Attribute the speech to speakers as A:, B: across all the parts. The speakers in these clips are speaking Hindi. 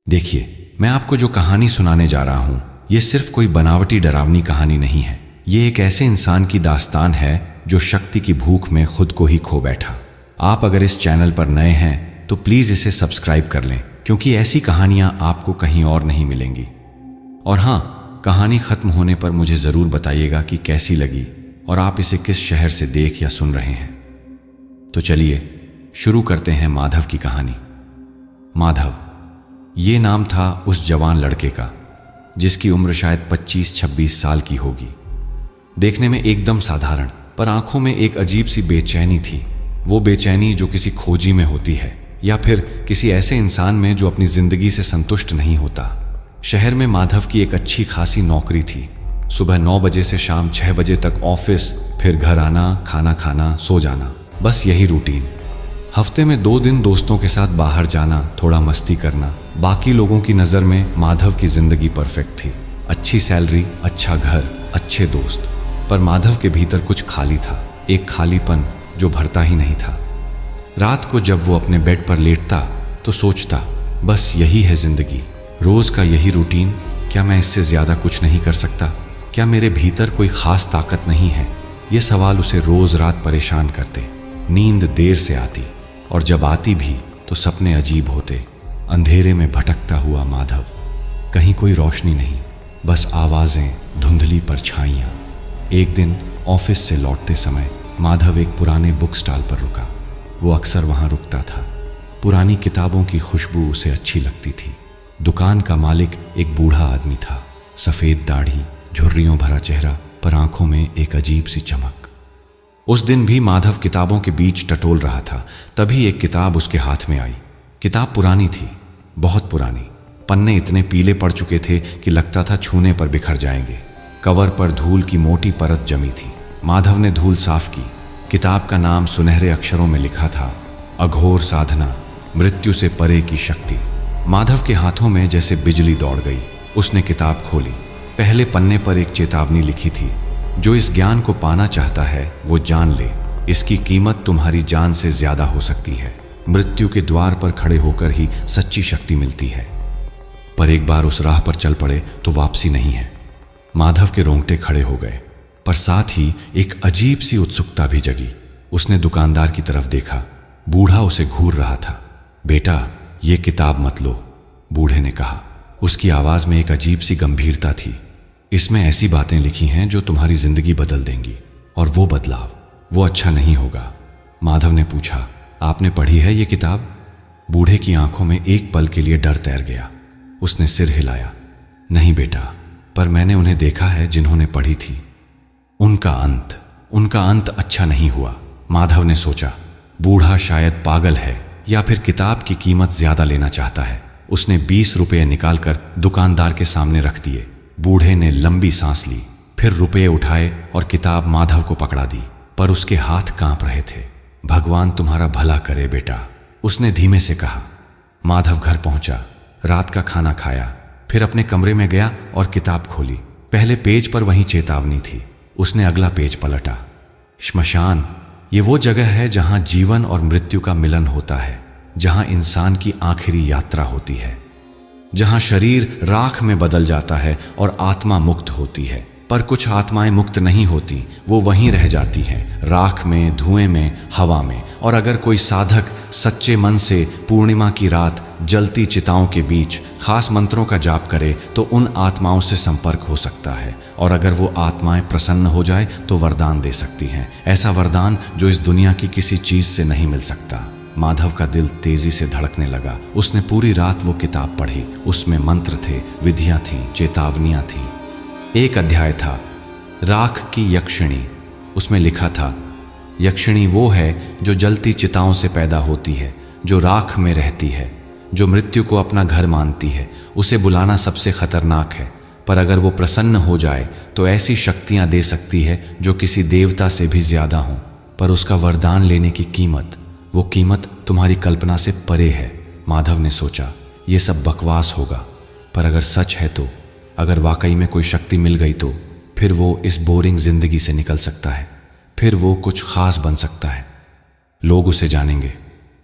A: देखिए, मैं आपको जो कहानी सुनाने जा रहा हूं, ये सिर्फ कोई बनावटी डरावनी कहानी नहीं है। ये एक ऐसे इंसान की दास्तान है जो शक्ति की भूख में खुद को ही खो बैठा। आप अगर इस चैनल पर नए हैं तो प्लीज इसे सब्सक्राइब कर लें, क्योंकि ऐसी कहानियां आपको कहीं और नहीं मिलेंगी। और हाँ, कहानी खत्म होने पर मुझे जरूर बताइएगा कि कैसी लगी और आप इसे किस शहर से देख या सुन रहे हैं। तो चलिए शुरू करते हैं माधव की कहानी। माधव, ये नाम था उस जवान लड़के का जिसकी उम्र शायद 25-26 साल की होगी। देखने में एकदम साधारण, पर आंखों में एक अजीब सी बेचैनी थी। वो बेचैनी जो किसी खोजी में होती है या फिर किसी ऐसे इंसान में जो अपनी जिंदगी से संतुष्ट नहीं होता। शहर में माधव की एक अच्छी खासी नौकरी थी। सुबह 9 बजे से शाम 6 बजे तक ऑफिस, फिर घर आना, खाना खाना, सो जाना, बस यही रूटीन। हफ्ते में 2 दिन दोस्तों के साथ बाहर जाना, थोड़ा मस्ती करना। बाकी लोगों की नज़र में माधव की जिंदगी परफेक्ट थी। अच्छी सैलरी, अच्छा घर, अच्छे दोस्त। पर माधव के भीतर कुछ खाली था, एक खालीपन जो भरता ही नहीं था। रात को जब वो अपने बेड पर लेटता तो सोचता, बस यही है जिंदगी, रोज का यही रूटीन। क्या मैं इससे ज्यादा कुछ नहीं कर सकता? क्या मेरे भीतर कोई खास ताकत नहीं है? ये सवाल उसे रोज रात परेशान करते। नींद देर से आती, और जब आती भी तो सपने अजीब होते। अंधेरे में भटकता हुआ माधव, कहीं कोई रोशनी नहीं, बस आवाजें, धुंधली परछाइयां। एक दिन ऑफिस से लौटते समय माधव एक पुराने बुक स्टॉल पर रुका। वो अक्सर वहां रुकता था। पुरानी किताबों की खुशबू उसे अच्छी लगती थी। दुकान का मालिक एक बूढ़ा आदमी था। सफेद दाढ़ी, झुर्रियों भरा चेहरा, पर आंखों में एक अजीब सी चमक। उस दिन भी माधव किताबों के बीच टटोल रहा था, तभी एक किताब उसके हाथ में आई। किताब पुरानी थी, बहुत पुरानी। पन्ने इतने पीले पड़ चुके थे कि लगता था छूने पर बिखर जाएंगे। कवर पर धूल की मोटी परत जमी थी। माधव ने धूल साफ की। किताब का नाम सुनहरे अक्षरों में लिखा था, अघोर साधना, मृत्यु से परे की शक्ति। माधव के हाथों में जैसे बिजली दौड़ गई। उसने किताब खोली। पहले पन्ने पर एक चेतावनी लिखी थी, जो इस ज्ञान को पाना चाहता है वो जान ले, इसकी कीमत तुम्हारी जान से ज्यादा हो सकती है। मृत्यु के द्वार पर खड़े होकर ही सच्ची शक्ति मिलती है। पर एक बार उस राह पर चल पड़े तो वापसी नहीं है। माधव के रोंगटे खड़े हो गए, पर साथ ही एक अजीब सी उत्सुकता भी जगी। उसने दुकानदार की तरफ देखा। बूढ़ा उसे घूर रहा था। बेटा, ये किताब मत लो, बूढ़े ने कहा। उसकी आवाज में एक अजीब सी गंभीरता थी। इसमें ऐसी बातें लिखी हैं जो तुम्हारी जिंदगी बदल देंगी, और वो बदलाव, वो अच्छा नहीं होगा। माधव ने पूछा, आपने पढ़ी है ये किताब? बूढ़े की आंखों में एक पल के लिए डर तैर गया। उसने सिर हिलाया। नहीं बेटा, पर मैंने उन्हें देखा है जिन्होंने पढ़ी थी। उनका अंत अच्छा नहीं हुआ। माधव ने सोचा, बूढ़ा शायद पागल है या फिर किताब की कीमत ज्यादा लेना चाहता है। उसने 20 रुपये निकालकर दुकानदार के सामने रख दिए। बूढ़े ने लंबी सांस ली, फिर रुपये उठाए और किताब माधव को पकड़ा दी, पर उसके हाथ कांप रहे थे। भगवान तुम्हारा भला करे बेटा, उसने धीमे से कहा। माधव घर पहुंचा, रात का खाना खाया, फिर अपने कमरे में गया और किताब खोली। पहले पेज पर वही चेतावनी थी। उसने अगला पेज पलटा। श्मशान, ये वो जगह है जहां जीवन और मृत्यु का मिलन होता है, जहां इंसान की आखिरी यात्रा होती है, जहां शरीर राख में बदल जाता है और आत्मा मुक्त होती है। पर कुछ आत्माएं मुक्त नहीं होती, वो वहीं रह जाती हैं, राख में, धुएं में, हवा में। और अगर कोई साधक सच्चे मन से पूर्णिमा की रात जलती चिताओं के बीच खास मंत्रों का जाप करे तो उन आत्माओं से संपर्क हो सकता है, और अगर वो आत्माएं प्रसन्न हो जाए तो वरदान दे सकती हैं। ऐसा वरदान जो इस दुनिया की किसी चीज से नहीं मिल सकता। माधव का दिल तेजी से धड़कने लगा। उसने पूरी रात वो किताब पढ़ी। उसमें मंत्र थे, विधियां थीं, चेतावनियां थीं। एक अध्याय था, राख की यक्षिणी। उसमें लिखा था, यक्षिणी वो है जो जलती चिताओं से पैदा होती है, जो राख में रहती है, जो मृत्यु को अपना घर मानती है। उसे बुलाना सबसे खतरनाक है, पर अगर वो प्रसन्न हो जाए तो ऐसी शक्तियां दे सकती है जो किसी देवता से भी ज्यादा हों। पर उसका वरदान लेने की कीमत, वो कीमत तुम्हारी कल्पना से परे है। माधव ने सोचा, ये सब बकवास होगा, पर अगर सच है तो, अगर वाकई में कोई शक्ति मिल गई तो फिर वो इस बोरिंग जिंदगी से निकल सकता है। फिर वो कुछ खास बन सकता है। लोग उसे जानेंगे,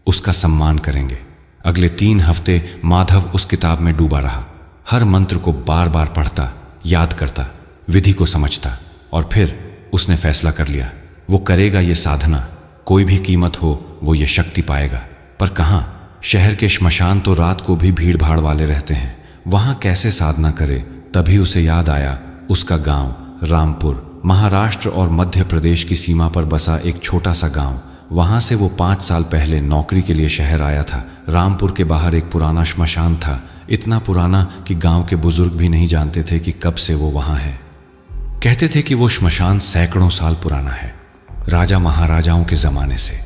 A: उसका सम्मान करेंगे, अगले 3 हफ्ते माधव उस किताब में डूबा रहा। हर मंत्र को बार बार पढ़ता, याद करता, विधि को समझता, और फिर उसने फैसला कर लिया, वो करेगा ये साधना, कोई भी कीमत हो वो ये शक्ति पाएगा। पर कहाँ? शहर के श्मशान तो रात को भी भीड़ भाड़ वाले रहते हैं, वहां कैसे साधना करे? तभी उसे याद आया उसका गांव रामपुर, महाराष्ट्र और मध्य प्रदेश की सीमा पर बसा एक छोटा सा गांव। वहां से वो 5 साल पहले नौकरी के लिए शहर आया था। रामपुर के बाहर एक पुराना श्मशान था, इतना पुराना कि गांव के बुजुर्ग भी नहीं जानते थे कि कब से वो वहां है। कहते थे कि वो श्मशान सैकड़ों साल पुराना है, राजा महाराजाओं के जमाने से।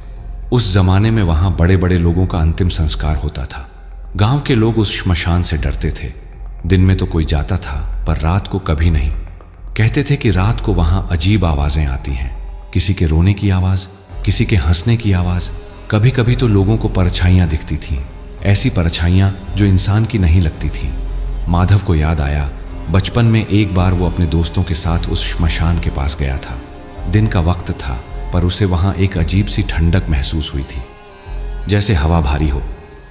A: उस जमाने में वहां बड़े बड़े लोगों का अंतिम संस्कार होता था। गांव के लोग उस श्मशान से डरते थे। दिन में तो कोई जाता था, पर रात को कभी नहीं। कहते थे कि रात को वहां अजीब आवाजें आती हैं, किसी के रोने की आवाज, किसी के हंसने की आवाज। कभी कभी तो लोगों को परछाइयां दिखती थीं, ऐसी परछाइयां जो इंसान की नहीं लगती थीं। माधव को याद आया, बचपन में एक बार वो अपने दोस्तों के साथ उस श्मशान के पास गया था। दिन का वक्त था, पर उसे वहां एक अजीब सी ठंडक महसूस हुई थी, जैसे हवा भारी हो।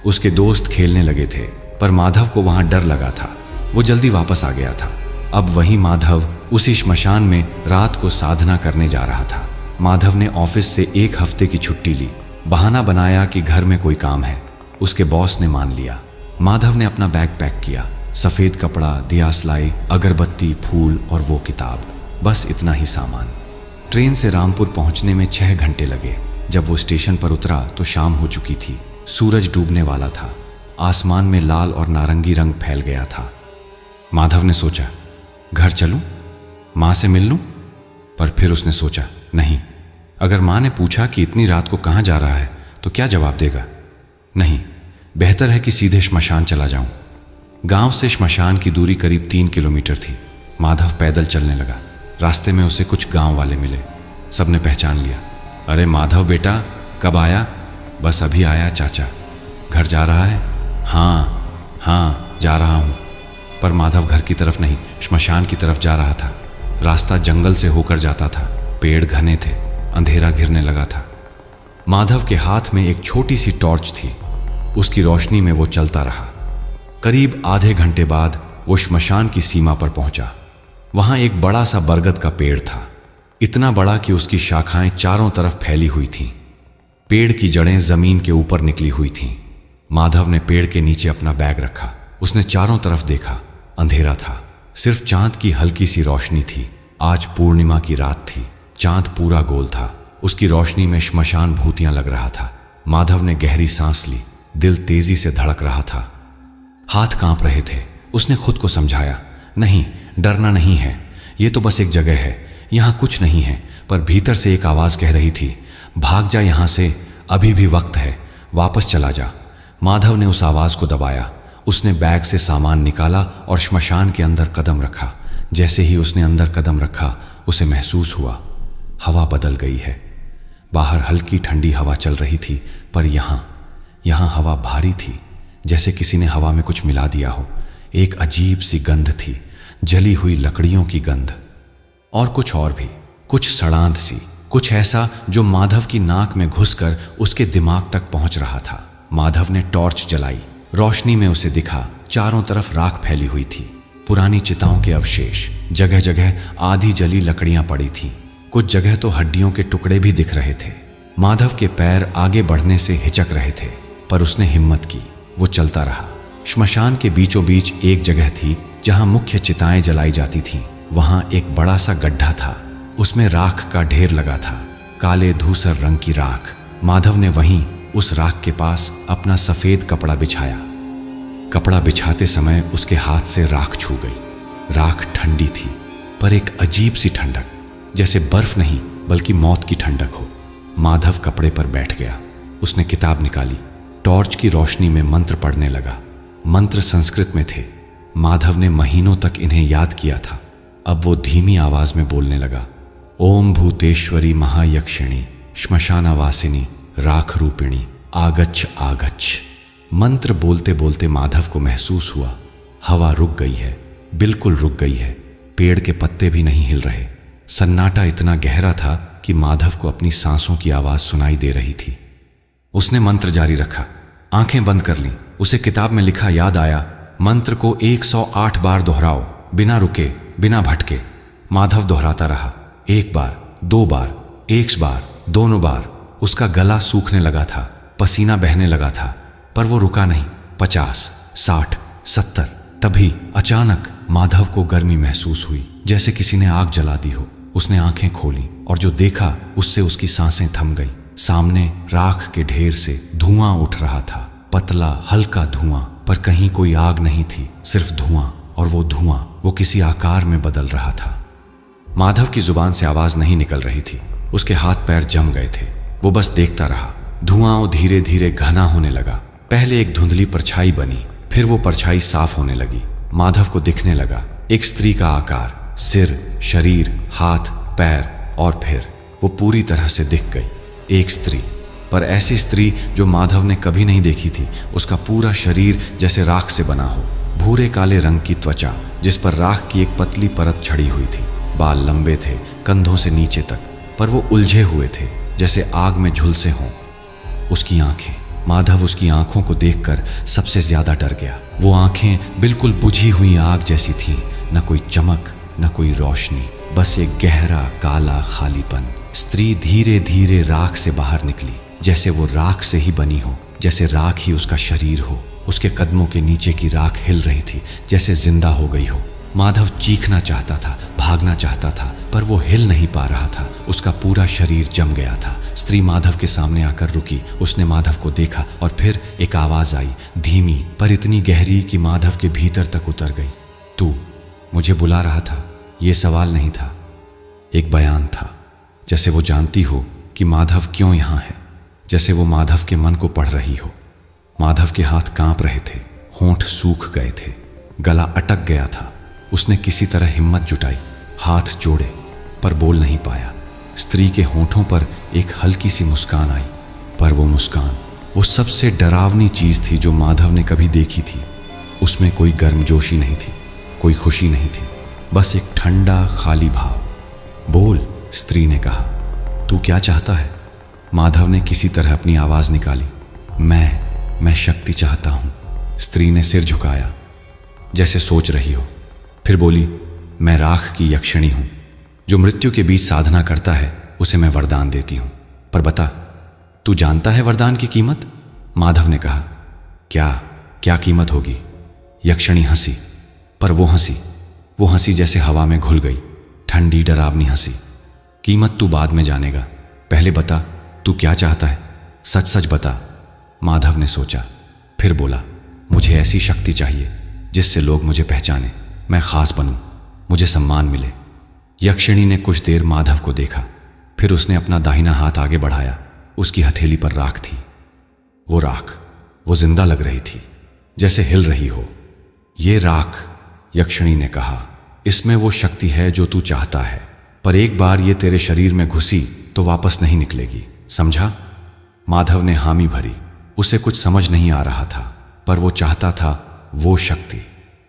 A: उसके दोस्त खेलने लगे थे, पर माधव को वहां डर लगा था। वो जल्दी वापस आ गया था। अब वही माधव उसी श्मशान में रात को साधना करने जा रहा था। माधव ने ऑफिस से 1 हफ्ते की छुट्टी ली, बहाना बनाया कि घर में कोई काम है। उसके बॉस ने मान लिया। माधव ने अपना बैग पैक किया, सफेद कपड़ा, दियासलाई, अगरबत्ती, फूल और वो किताब, बस इतना ही सामान। ट्रेन से रामपुर पहुंचने में 6 घंटे लगे। जब वो स्टेशन पर उतरा तो शाम हो चुकी थी, सूरज डूबने वाला था, आसमान में लाल और नारंगी रंग फैल गया था। माधव ने सोचा, घर चलूं, माँ से मिल लूं? पर फिर उसने सोचा, नहीं, अगर माँ ने पूछा कि इतनी रात को कहाँ जा रहा है तो क्या जवाब देगा? नहीं, बेहतर है कि सीधे श्मशान चला जाऊं। गांव से श्मशान की दूरी करीब 3 किलोमीटर थी। माधव पैदल चलने लगा। रास्ते में उसे कुछ गांव वाले मिले। सबने पहचान लिया। अरे माधव बेटा, कब आया? बस अभी आया चाचा। घर जा रहा है? हाँ, जा रहा हूँ। पर माधव घर की तरफ नहीं, श्मशान की तरफ जा रहा था। रास्ता जंगल से होकर जाता था, पेड़ घने थे, अंधेरा घिरने लगा था। माधव के हाथ में एक छोटी सी टॉर्च थी। उसकी रोशनी में वो चलता रहा। करीब आधे घंटे बाद वो श्मशान की सीमा पर पहुंचा। वहां एक बड़ा सा बरगद का पेड़ था, इतना बड़ा कि उसकी शाखाएं चारों तरफ फैली हुई थीं। पेड़ की जड़ें जमीन के ऊपर निकली हुई थीं। माधव ने पेड़ के नीचे अपना बैग रखा। उसने चारों तरफ देखा, अंधेरा था, सिर्फ चांद की हल्की सी रोशनी थी। आज पूर्णिमा की रात थी, चांद पूरा गोल था। उसकी रोशनी में श्मशान भूतियां लग रहा था। माधव ने गहरी सांस ली, दिल तेजी से धड़क रहा था, हाथ कांप रहे थे। उसने खुद को समझाया, नहीं, डरना नहीं है, ये तो बस एक जगह है, यहां कुछ नहीं है। पर भीतर से एक आवाज कह रही थी, भाग जा यहां से, अभी भी वक्त है, वापस चला जा। माधव ने उस आवाज को दबाया। उसने बैग से सामान निकाला और श्मशान के अंदर कदम रखा। जैसे ही उसने अंदर कदम रखा, उसे महसूस हुआ हवा बदल गई है। बाहर हल्की ठंडी हवा चल रही थी, पर यहाँ हवा भारी थी, जैसे किसी ने हवा में कुछ मिला दिया हो। एक अजीब सी गंध थी, जली हुई लकड़ियों की गंध, और कुछ और भी, कुछ सड़ांध सी, कुछ ऐसा जो माधव की नाक में घुसकर उसके दिमाग तक पहुंच रहा था। माधव ने टॉर्च जलाई। रोशनी में उसे दिखा चारों तरफ राख फैली हुई थी, पुरानी चिताओं के अवशेष, जगह जगह आधी जली लकड़ियां पड़ी थीं, कुछ जगह तो हड्डियों के टुकड़े भी दिख रहे थे। माधव के पैर आगे बढ़ने से हिचक रहे थे, पर उसने हिम्मत की, वो चलता रहा। श्मशान के बीचों बीच एक जगह थी जहां मुख्य चिताएं जलाई जाती थीं। वहां एक बड़ा सा गड्ढा था, उसमें राख का ढेर लगा था, काले धूसर रंग की राख। माधव ने वहीं उस राख के पास अपना सफेद कपड़ा बिछाया। कपड़ा बिछाते समय उसके हाथ से राख छू गई। राख ठंडी थी, पर एक अजीब सी ठंडक, जैसे बर्फ नहीं बल्कि मौत की ठंडक हो। माधव कपड़े पर बैठ गया। उसने किताब निकाली, टॉर्च की रोशनी में मंत्र पढ़ने लगा। मंत्र संस्कृत में थे। माधव ने महीनों तक इन्हें याद किया था। अब वो धीमी आवाज में बोलने लगा, ओम भूतेश्वरी महायक्षिणी श्मशानावासिनी राख रूपिणी आगच्छ आगच्छ। मंत्र बोलते बोलते माधव को महसूस हुआ हवा रुक गई है, बिल्कुल रुक गई है। पेड़ के पत्ते भी नहीं हिल रहे। सन्नाटा इतना गहरा था कि माधव को अपनी सांसों की आवाज सुनाई दे रही थी। उसने मंत्र जारी रखा, आंखें बंद कर लीं। उसे किताब में लिखा याद आया, मंत्र को 108 बार दोहराओ, बिना रुके, बिना भटके। माधव दोहराता रहा, 1 बार, 2 बार, 1 बार, दोनों बार। उसका गला सूखने लगा था, पसीना बहने लगा था, पर वो रुका नहीं। 50, 60, 70। तभी अचानक माधव को गर्मी महसूस हुई, जैसे किसी ने आग जला दी हो। उसने आंखें खोली और जो देखा उससे उसकी सांसें थम गई। सामने राख के ढेर से धुआं उठ रहा था, पतला हल्का धुआं, पर कहीं कोई आग नहीं थी, सिर्फ धुआं। और वो धुआं वो किसी आकार में बदल रहा था। माधव की जुबान से आवाज नहीं निकल रही थी, उसके हाथ पैर जम गए थे। वो बस देखता रहा। धुआं धीरे धीरे घना होने लगा। पहले एक धुंधली परछाई बनी, फिर वो परछाई साफ होने लगी। माधव को दिखने लगा एक स्त्री का आकार, सिर, शरीर, हाथ, पैर, और फिर वो पूरी तरह से दिख गई। एक स्त्री, पर ऐसी स्त्री जो माधव ने कभी नहीं देखी थी। उसका पूरा शरीर जैसे राख से बना हो, भूरे काले रंग की त्वचा जिस पर राख की एक पतली परत छड़ी हुई थी। बाल लंबे थे कंधों से नीचे तक, पर वो उलझे हुए थे जैसे आग में झुलसे हों। उसकी आंखें, माधव उसकी आंखों को देखकर सबसे ज्यादा डर गया। वो आंखें बिल्कुल बुझी हुई आग जैसी थीं, न कोई चमक, न कोई रोशनी, बस एक गहरा काला खालीपन। स्त्री धीरे धीरे राख से बाहर निकली, जैसे वो राख से ही बनी हो, जैसे राख ही उसका शरीर हो। उसके कदमों के नीचे की राख हिल रही थी, जैसे जिंदा हो गई हो। माधव चीखना चाहता था, भागना चाहता था, पर वो हिल नहीं पा रहा था। उसका पूरा शरीर जम गया था। स्त्री माधव के सामने आकर रुकी। उसने माधव को देखा और फिर एक आवाज आई, धीमी पर इतनी गहरी कि माधव के भीतर तक उतर गई। तू मुझे बुला रहा था? ये सवाल नहीं था, एक बयान था। जैसे वो जानती हो कि माधव क्यों यहाँ है, जैसे वो माधव के मन को पढ़ रही हो। माधव के हाथ कांप रहे थे, होंठ सूख गए थे, गला अटक गया था। उसने किसी तरह हिम्मत जुटाई, हाथ जोड़े, पर बोल नहीं पाया। स्त्री के होंठों पर एक हल्की सी मुस्कान आई, पर वो मुस्कान वो सबसे डरावनी चीज थी जो माधव ने कभी देखी थी। उसमें कोई गर्मजोशी नहीं थी, कोई खुशी नहीं थी, बस एक ठंडा खाली भाव। बोल, स्त्री ने कहा, तू क्या चाहता है? माधव ने किसी तरह अपनी आवाज निकाली, मैं शक्ति चाहता हूं। स्त्री ने सिर झुकाया, जैसे सोच रही हो, फिर बोली, मैं राख की यक्षिणी हूं। जो मृत्यु के बीच साधना करता है उसे मैं वरदान देती हूं। पर बता, तू जानता है वरदान की कीमत? माधव ने कहा, क्या कीमत होगी? यक्षिणी हंसी, पर वो हंसी जैसे हवा में घुल गई, ठंडी डरावनी हंसी। कीमत तू बाद में जानेगा, पहले बता तू क्या चाहता है, सच सच बता। माधव ने सोचा, फिर बोला, मुझे ऐसी शक्ति चाहिए जिससे लोग मुझे पहचाने, मैं खास बनूं, मुझे सम्मान मिले। यक्षिणी ने कुछ देर माधव को देखा, फिर उसने अपना दाहिना हाथ आगे बढ़ाया। उसकी हथेली पर राख थी। वो राख वो जिंदा लग रही थी, जैसे हिल रही हो। ये राख, यक्षिणी ने कहा, इसमें वो शक्ति है जो तू चाहता है, पर एक बार ये तेरे शरीर में घुसी तो वापस नहीं निकलेगी, समझा? माधव ने हामी भरी। उसे कुछ समझ नहीं आ रहा था, पर वो चाहता था वो शक्ति,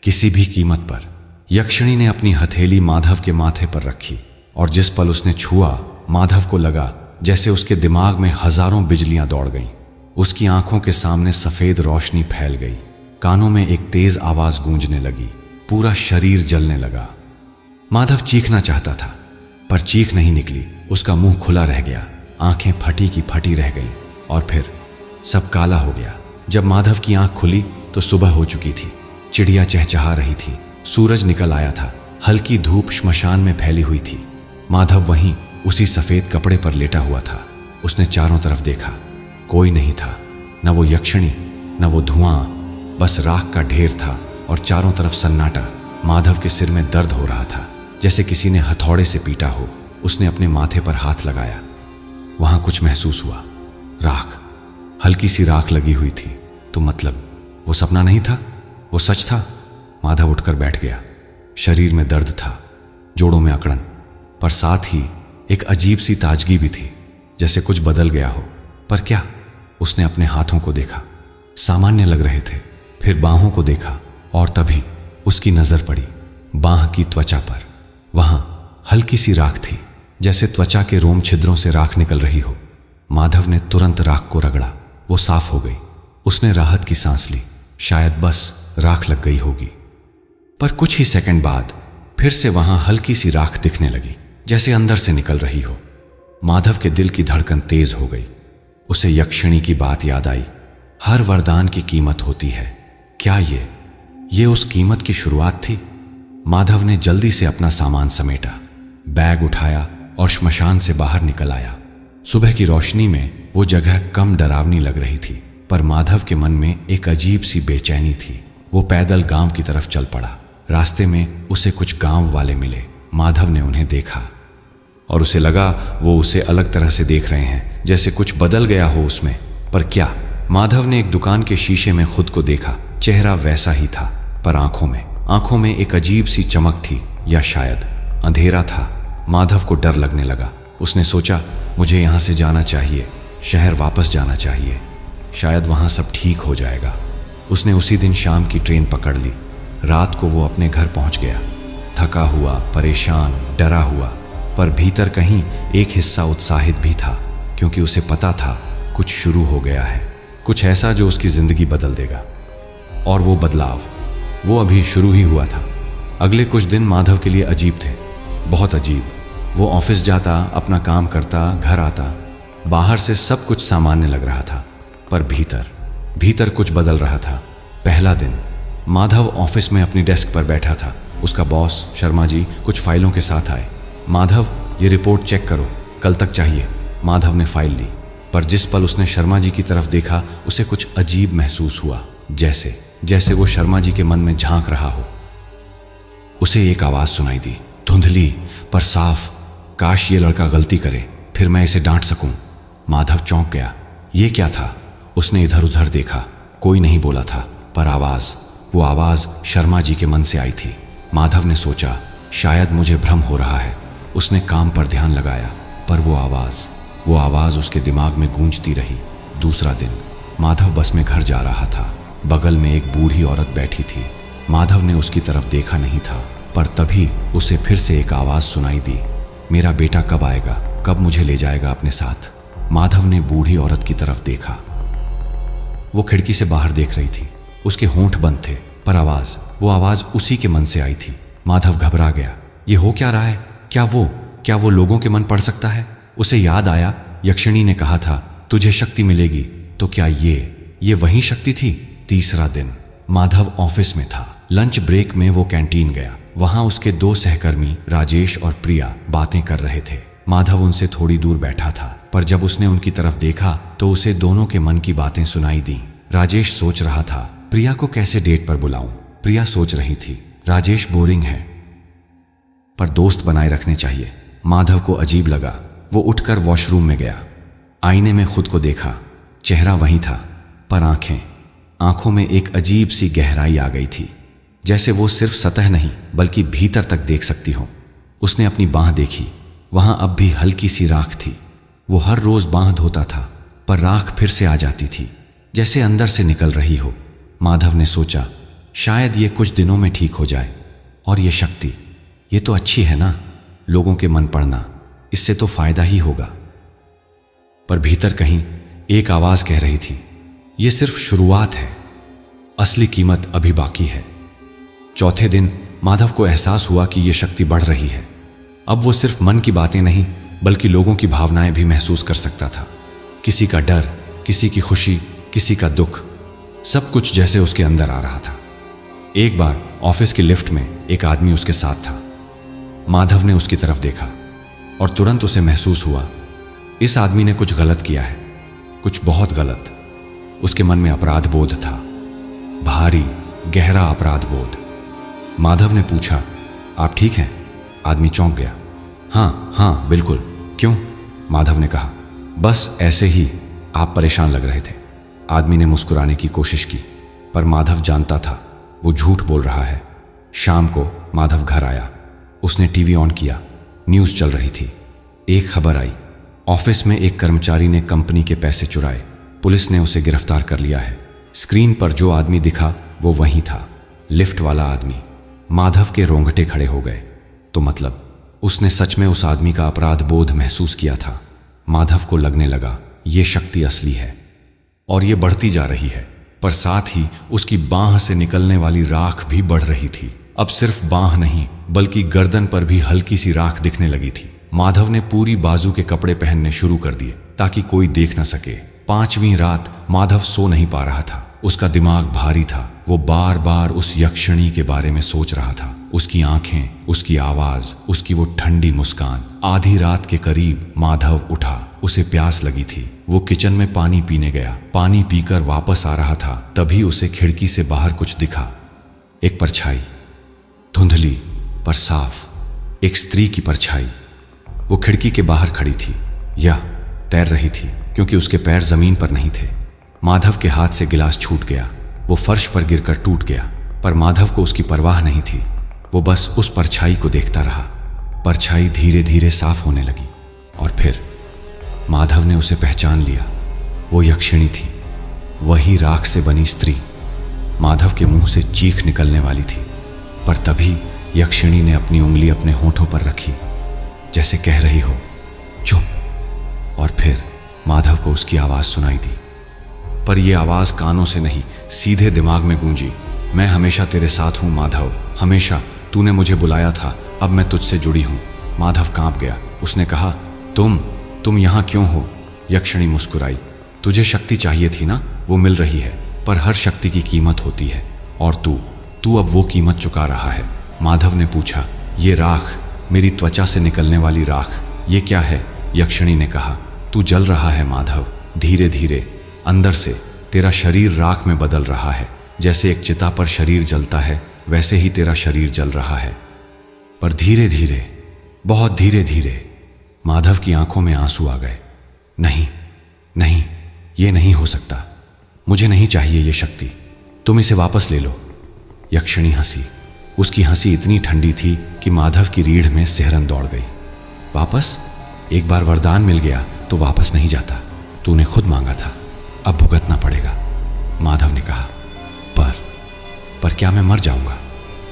A: किसी भी कीमत पर। यक्षिणी ने अपनी हथेली माधव के माथे पर रखी, और जिस पल उसने छुआ, माधव को लगा जैसे उसके दिमाग में हजारों बिजलियां दौड़ गईं। उसकी आंखों के सामने सफेद रोशनी फैल गई, कानों में एक तेज आवाज गूंजने लगी, पूरा शरीर जलने लगा। माधव चीखना चाहता था, पर चीख नहीं निकली। उसका मुंह खुला रह गया, आंखें फटी की फटी रह गईं, और फिर सब काला हो गया। जब माधव की आंख खुली तो सुबह हो चुकी थी। चिड़िया चहचहा रही थी, सूरज निकल आया था, हल्की धूप श्मशान में फैली हुई थी। माधव वहीं उसी सफेद कपड़े पर लेटा हुआ था। उसने चारों तरफ देखा, कोई नहीं था, न वो यक्षिणी, न वो धुआं, बस राख का ढेर था और चारों तरफ सन्नाटा। माधव के सिर में दर्द हो रहा था, जैसे किसी ने हथौड़े से पीटा हो। उसने अपने माथे पर हाथ लगाया, वहां कुछ महसूस हुआ। राख, हल्की सी राख लगी हुई थी। तो मतलब वो सपना नहीं था, वो सच था। माधव उठकर बैठ गया। शरीर में दर्द था, जोड़ों में अकड़न, पर साथ ही एक अजीब सी ताजगी भी थी, जैसे कुछ बदल गया हो। पर क्या? उसने अपने हाथों को देखा, सामान्य लग रहे थे। फिर बाहों को देखा, और तभी उसकी नजर पड़ी बाह की त्वचा पर। वहां हल्की सी राख थी, जैसे त्वचा के रोम छिद्रों से राख निकल रही हो। माधव ने तुरंत राख को रगड़ा, वो साफ हो गई। उसने राहत की सांस ली। शायद बस राख लग गई होगी। पर कुछ ही सेकंड बाद फिर से वहां हल्की सी राख दिखने लगी, जैसे अंदर से निकल रही हो। माधव के दिल की धड़कन तेज हो गई। उसे यक्षिणी की बात याद आई। हर वरदान की कीमत होती है। क्या ये उस कीमत की शुरुआत थी? माधव ने जल्दी से अपना सामान समेटा, बैग उठाया और श्मशान से बाहर निकल आया। सुबह की रोशनी में वो जगह कम डरावनी लग रही थी, पर माधव के मन में एक अजीब सी बेचैनी थी। वो पैदल गांव की तरफ चल पड़ा। रास्ते में उसे कुछ गांव वाले मिले। माधव ने उन्हें देखा और उसे लगा वो उसे अलग तरह से देख रहे हैं, जैसे कुछ बदल गया हो उसमें। पर क्या? माधव ने एक दुकान के शीशे में खुद को देखा। चेहरा वैसा ही था, पर आंखों में एक अजीब सी चमक थी, या शायद अंधेरा था। माधव को डर लगने लगा। उसने सोचा, मुझे यहाँ से जाना चाहिए, शहर वापस जाना चाहिए, शायद वहाँ सब ठीक हो जाएगा। उसने उसी दिन शाम की ट्रेन पकड़ ली। रात को वो अपने घर पहुँच गया, थका हुआ, परेशान, डरा हुआ, पर भीतर कहीं एक हिस्सा उत्साहित भी था, क्योंकि उसे पता था कुछ शुरू हो गया है, कुछ ऐसा जो उसकी जिंदगी बदल देगा। और वो बदलाव वो अभी शुरू ही हुआ था। अगले कुछ दिन माधव के लिए अजीब थे, बहुत अजीब। वो ऑफिस जाता, अपना काम करता, घर आता। बाहर से सब कुछ सामान्य लग रहा था, पर भीतर कुछ बदल रहा था। पहला दिन माधव ऑफिस में अपनी डेस्क पर बैठा था। उसका बॉस शर्मा जी कुछ फाइलों के साथ आए। माधव, ये रिपोर्ट चेक करो, कल तक चाहिए। माधव ने फाइल ली, पर जिस पल उसने शर्मा जी की तरफ देखा, उसे कुछ अजीब महसूस हुआ, जैसे वो शर्मा जी के मन में झांक रहा हो। उसे एक आवाज सुनाई दी, धुंधली पर साफ, काश ये लड़का गलती करे, फिर मैं इसे डांट सकूं। माधव चौंक गया। ये क्या था? उसने इधर उधर देखा, कोई नहीं बोला था, पर वो आवाज शर्मा जी के मन से आई थी। माधव ने सोचा, शायद मुझे भ्रम हो रहा है। उसने काम पर ध्यान लगाया, पर वो आवाज उसके दिमाग में गूंजती रही। दूसरा दिन माधव बस में घर जा रहा था। बगल में एक बूढ़ी औरत बैठी थी। माधव ने उसकी तरफ देखा नहीं था, पर तभी उसे फिर से एक आवाज सुनाई दी, मेरा बेटा कब आएगा, कब मुझे ले जाएगा अपने साथ। माधव ने बूढ़ी औरत की तरफ देखा। वो खिड़की से बाहर देख रही थी। उसके होंठ बंद थे, पर वो आवाज उसी के मन से आई थी। माधव घबरा गया। ये हो क्या रहा है? क्या वो लोगों के मन पढ़ सकता है? उसे याद आया, यक्षिणी ने कहा था, तुझे शक्ति मिलेगी। तो क्या ये वही शक्ति थी? तीसरा दिन माधव ऑफिस में था। लंच ब्रेक में वो कैंटीन गया। वहां उसके 2 सहकर्मी राजेश और प्रिया बातें कर रहे थे। माधव उनसे थोड़ी दूर बैठा था, पर जब उसने उनकी तरफ देखा तो उसे दोनों के मन की बातें सुनाई दी। राजेश सोच रहा था, प्रिया को कैसे डेट पर बुलाऊं। प्रिया सोच रही थी, राजेश बोरिंग है, पर दोस्त बनाए रखने चाहिए। माधव को अजीब लगा। वो उठकर वॉशरूम में गया। आईने में खुद को देखा। चेहरा वही था, पर आंखों में एक अजीब सी गहराई आ गई थी, जैसे वो सिर्फ सतह नहीं बल्कि भीतर तक देख सकती हो। उसने अपनी बांह देखी। वहां अब भी हल्की सी राख थी। वो हर रोज बांह धोता था, पर राख फिर से आ जाती थी, जैसे अंदर से निकल रही हो। माधव ने सोचा, शायद ये कुछ दिनों में ठीक हो जाए। और ये शक्ति, ये तो अच्छी है ना, लोगों के मन पढ़ना, इससे तो फायदा ही होगा। पर भीतर कहीं एक आवाज कह रही थी, ये सिर्फ शुरुआत है, असली कीमत अभी बाकी है। चौथे दिन माधव को एहसास हुआ कि ये शक्ति बढ़ रही है। अब वो सिर्फ मन की बातें नहीं बल्कि लोगों की भावनाएं भी महसूस कर सकता था। किसी का डर, किसी की खुशी, किसी का दुख, सब कुछ जैसे उसके अंदर आ रहा था। एक बार ऑफिस की लिफ्ट में एक आदमी उसके साथ था। माधव ने उसकी तरफ देखा और तुरंत उसे महसूस हुआ, इस आदमी ने कुछ गलत किया है, कुछ बहुत गलत। उसके मन में अपराध बोध था, भारी गहरा अपराध बोध। माधव ने पूछा, आप ठीक हैं? आदमी चौंक गया। हाँ बिल्कुल, क्यों? माधव ने कहा, बस ऐसे ही, आप परेशान लग रहे थे। आदमी ने मुस्कुराने की कोशिश की, पर माधव जानता था वो झूठ बोल रहा है। शाम को माधव घर आया। उसने टीवी ऑन किया। न्यूज़ चल रही थी। एक खबर आई, ऑफिस में एक कर्मचारी ने कंपनी के पैसे चुराए, पुलिस ने उसे गिरफ्तार कर लिया है। स्क्रीन पर जो आदमी दिखा वो वही था, लिफ्ट वाला आदमी। माधव के रोंगटे खड़े हो गए। तो मतलब उसने सच में उस आदमी का अपराध बोध महसूस किया था। माधव को लगने लगा ये शक्ति असली है और ये बढ़ती जा रही है। पर साथ ही उसकी बांह से निकलने वाली राख भी बढ़ रही थी। अब सिर्फ बांह नहीं बल्कि गर्दन पर भी हल्की सी राख दिखने लगी थी। माधव ने पूरी बाजू के कपड़े पहनने शुरू कर दिए ताकि कोई देख न सके। 5वीं रात माधव सो नहीं पा रहा था। उसका दिमाग भारी था। वो बार बार उस यक्षिणी के बारे में सोच रहा था। उसकी आंखें, उसकी आवाज, उसकी वो ठंडी मुस्कान। आधी रात के करीब माधव उठा। उसे प्यास लगी थी। वो किचन में पानी पीने गया। पानी पीकर वापस आ रहा था, तभी उसे खिड़की से बाहर कुछ दिखा। एक परछाई, धुंधली पर साफ, एक स्त्री की परछाई। वो खिड़की के बाहर खड़ी थी या तैर रही थी, क्योंकि उसके पैर जमीन पर नहीं थे। माधव के हाथ से गिलास छूट गया। वो फर्श पर गिरकर टूट गया, पर माधव को उसकी परवाह नहीं थी। वो बस उस परछाई को देखता रहा। परछाई धीरे धीरे साफ होने लगी और फिर माधव ने उसे पहचान लिया। वो यक्षिणी थी, वही राख से बनी स्त्री। माधव के मुंह से चीख निकलने वाली थी, पर तभी यक्षिणी ने अपनी उंगली अपने होठों पर रखी, जैसे कह रही हो चुप। और फिर माधव को उसकी आवाज सुनाई दी, पर यह आवाज कानों से नहीं, सीधे दिमाग में गूंजी। मैं हमेशा तेरे साथ हूं माधव, हमेशा। तूने मुझे बुलाया था, अब मैं तुझसे जुड़ी हूं। माधव कांप गया। उसने कहा, तुम यहां क्यों हो? यक्षिणी मुस्कुराई। तुझे शक्ति चाहिए थी ना, वो मिल रही है, पर हर शक्ति की कीमत होती है, और तू अब वो कीमत चुका रहा है। माधव ने पूछा, ये राख, मेरी त्वचा से निकलने वाली राख, ये क्या है? यक्षिणी ने कहा, तू जल रहा है माधव, धीरे धीरे अंदर से। तेरा शरीर राख में बदल रहा है। जैसे एक चिता पर शरीर जलता है, वैसे ही तेरा शरीर जल रहा है, पर धीरे धीरे, बहुत धीरे धीरे। माधव की आंखों में आंसू आ गए। नहीं नहीं, ये नहीं हो सकता। मुझे नहीं चाहिए ये शक्ति, तुम इसे वापस ले लो। यक्षिणी हंसी। उसकी हंसी इतनी ठंडी थी कि माधव की रीढ़ में सिहरन दौड़ गई। वापस? एक बार वरदान मिल गया तो वापस नहीं जाता। तूने खुद मांगा था, अब भुगतना पड़ेगा। माधव ने कहा, पर क्या मैं मर जाऊंगा?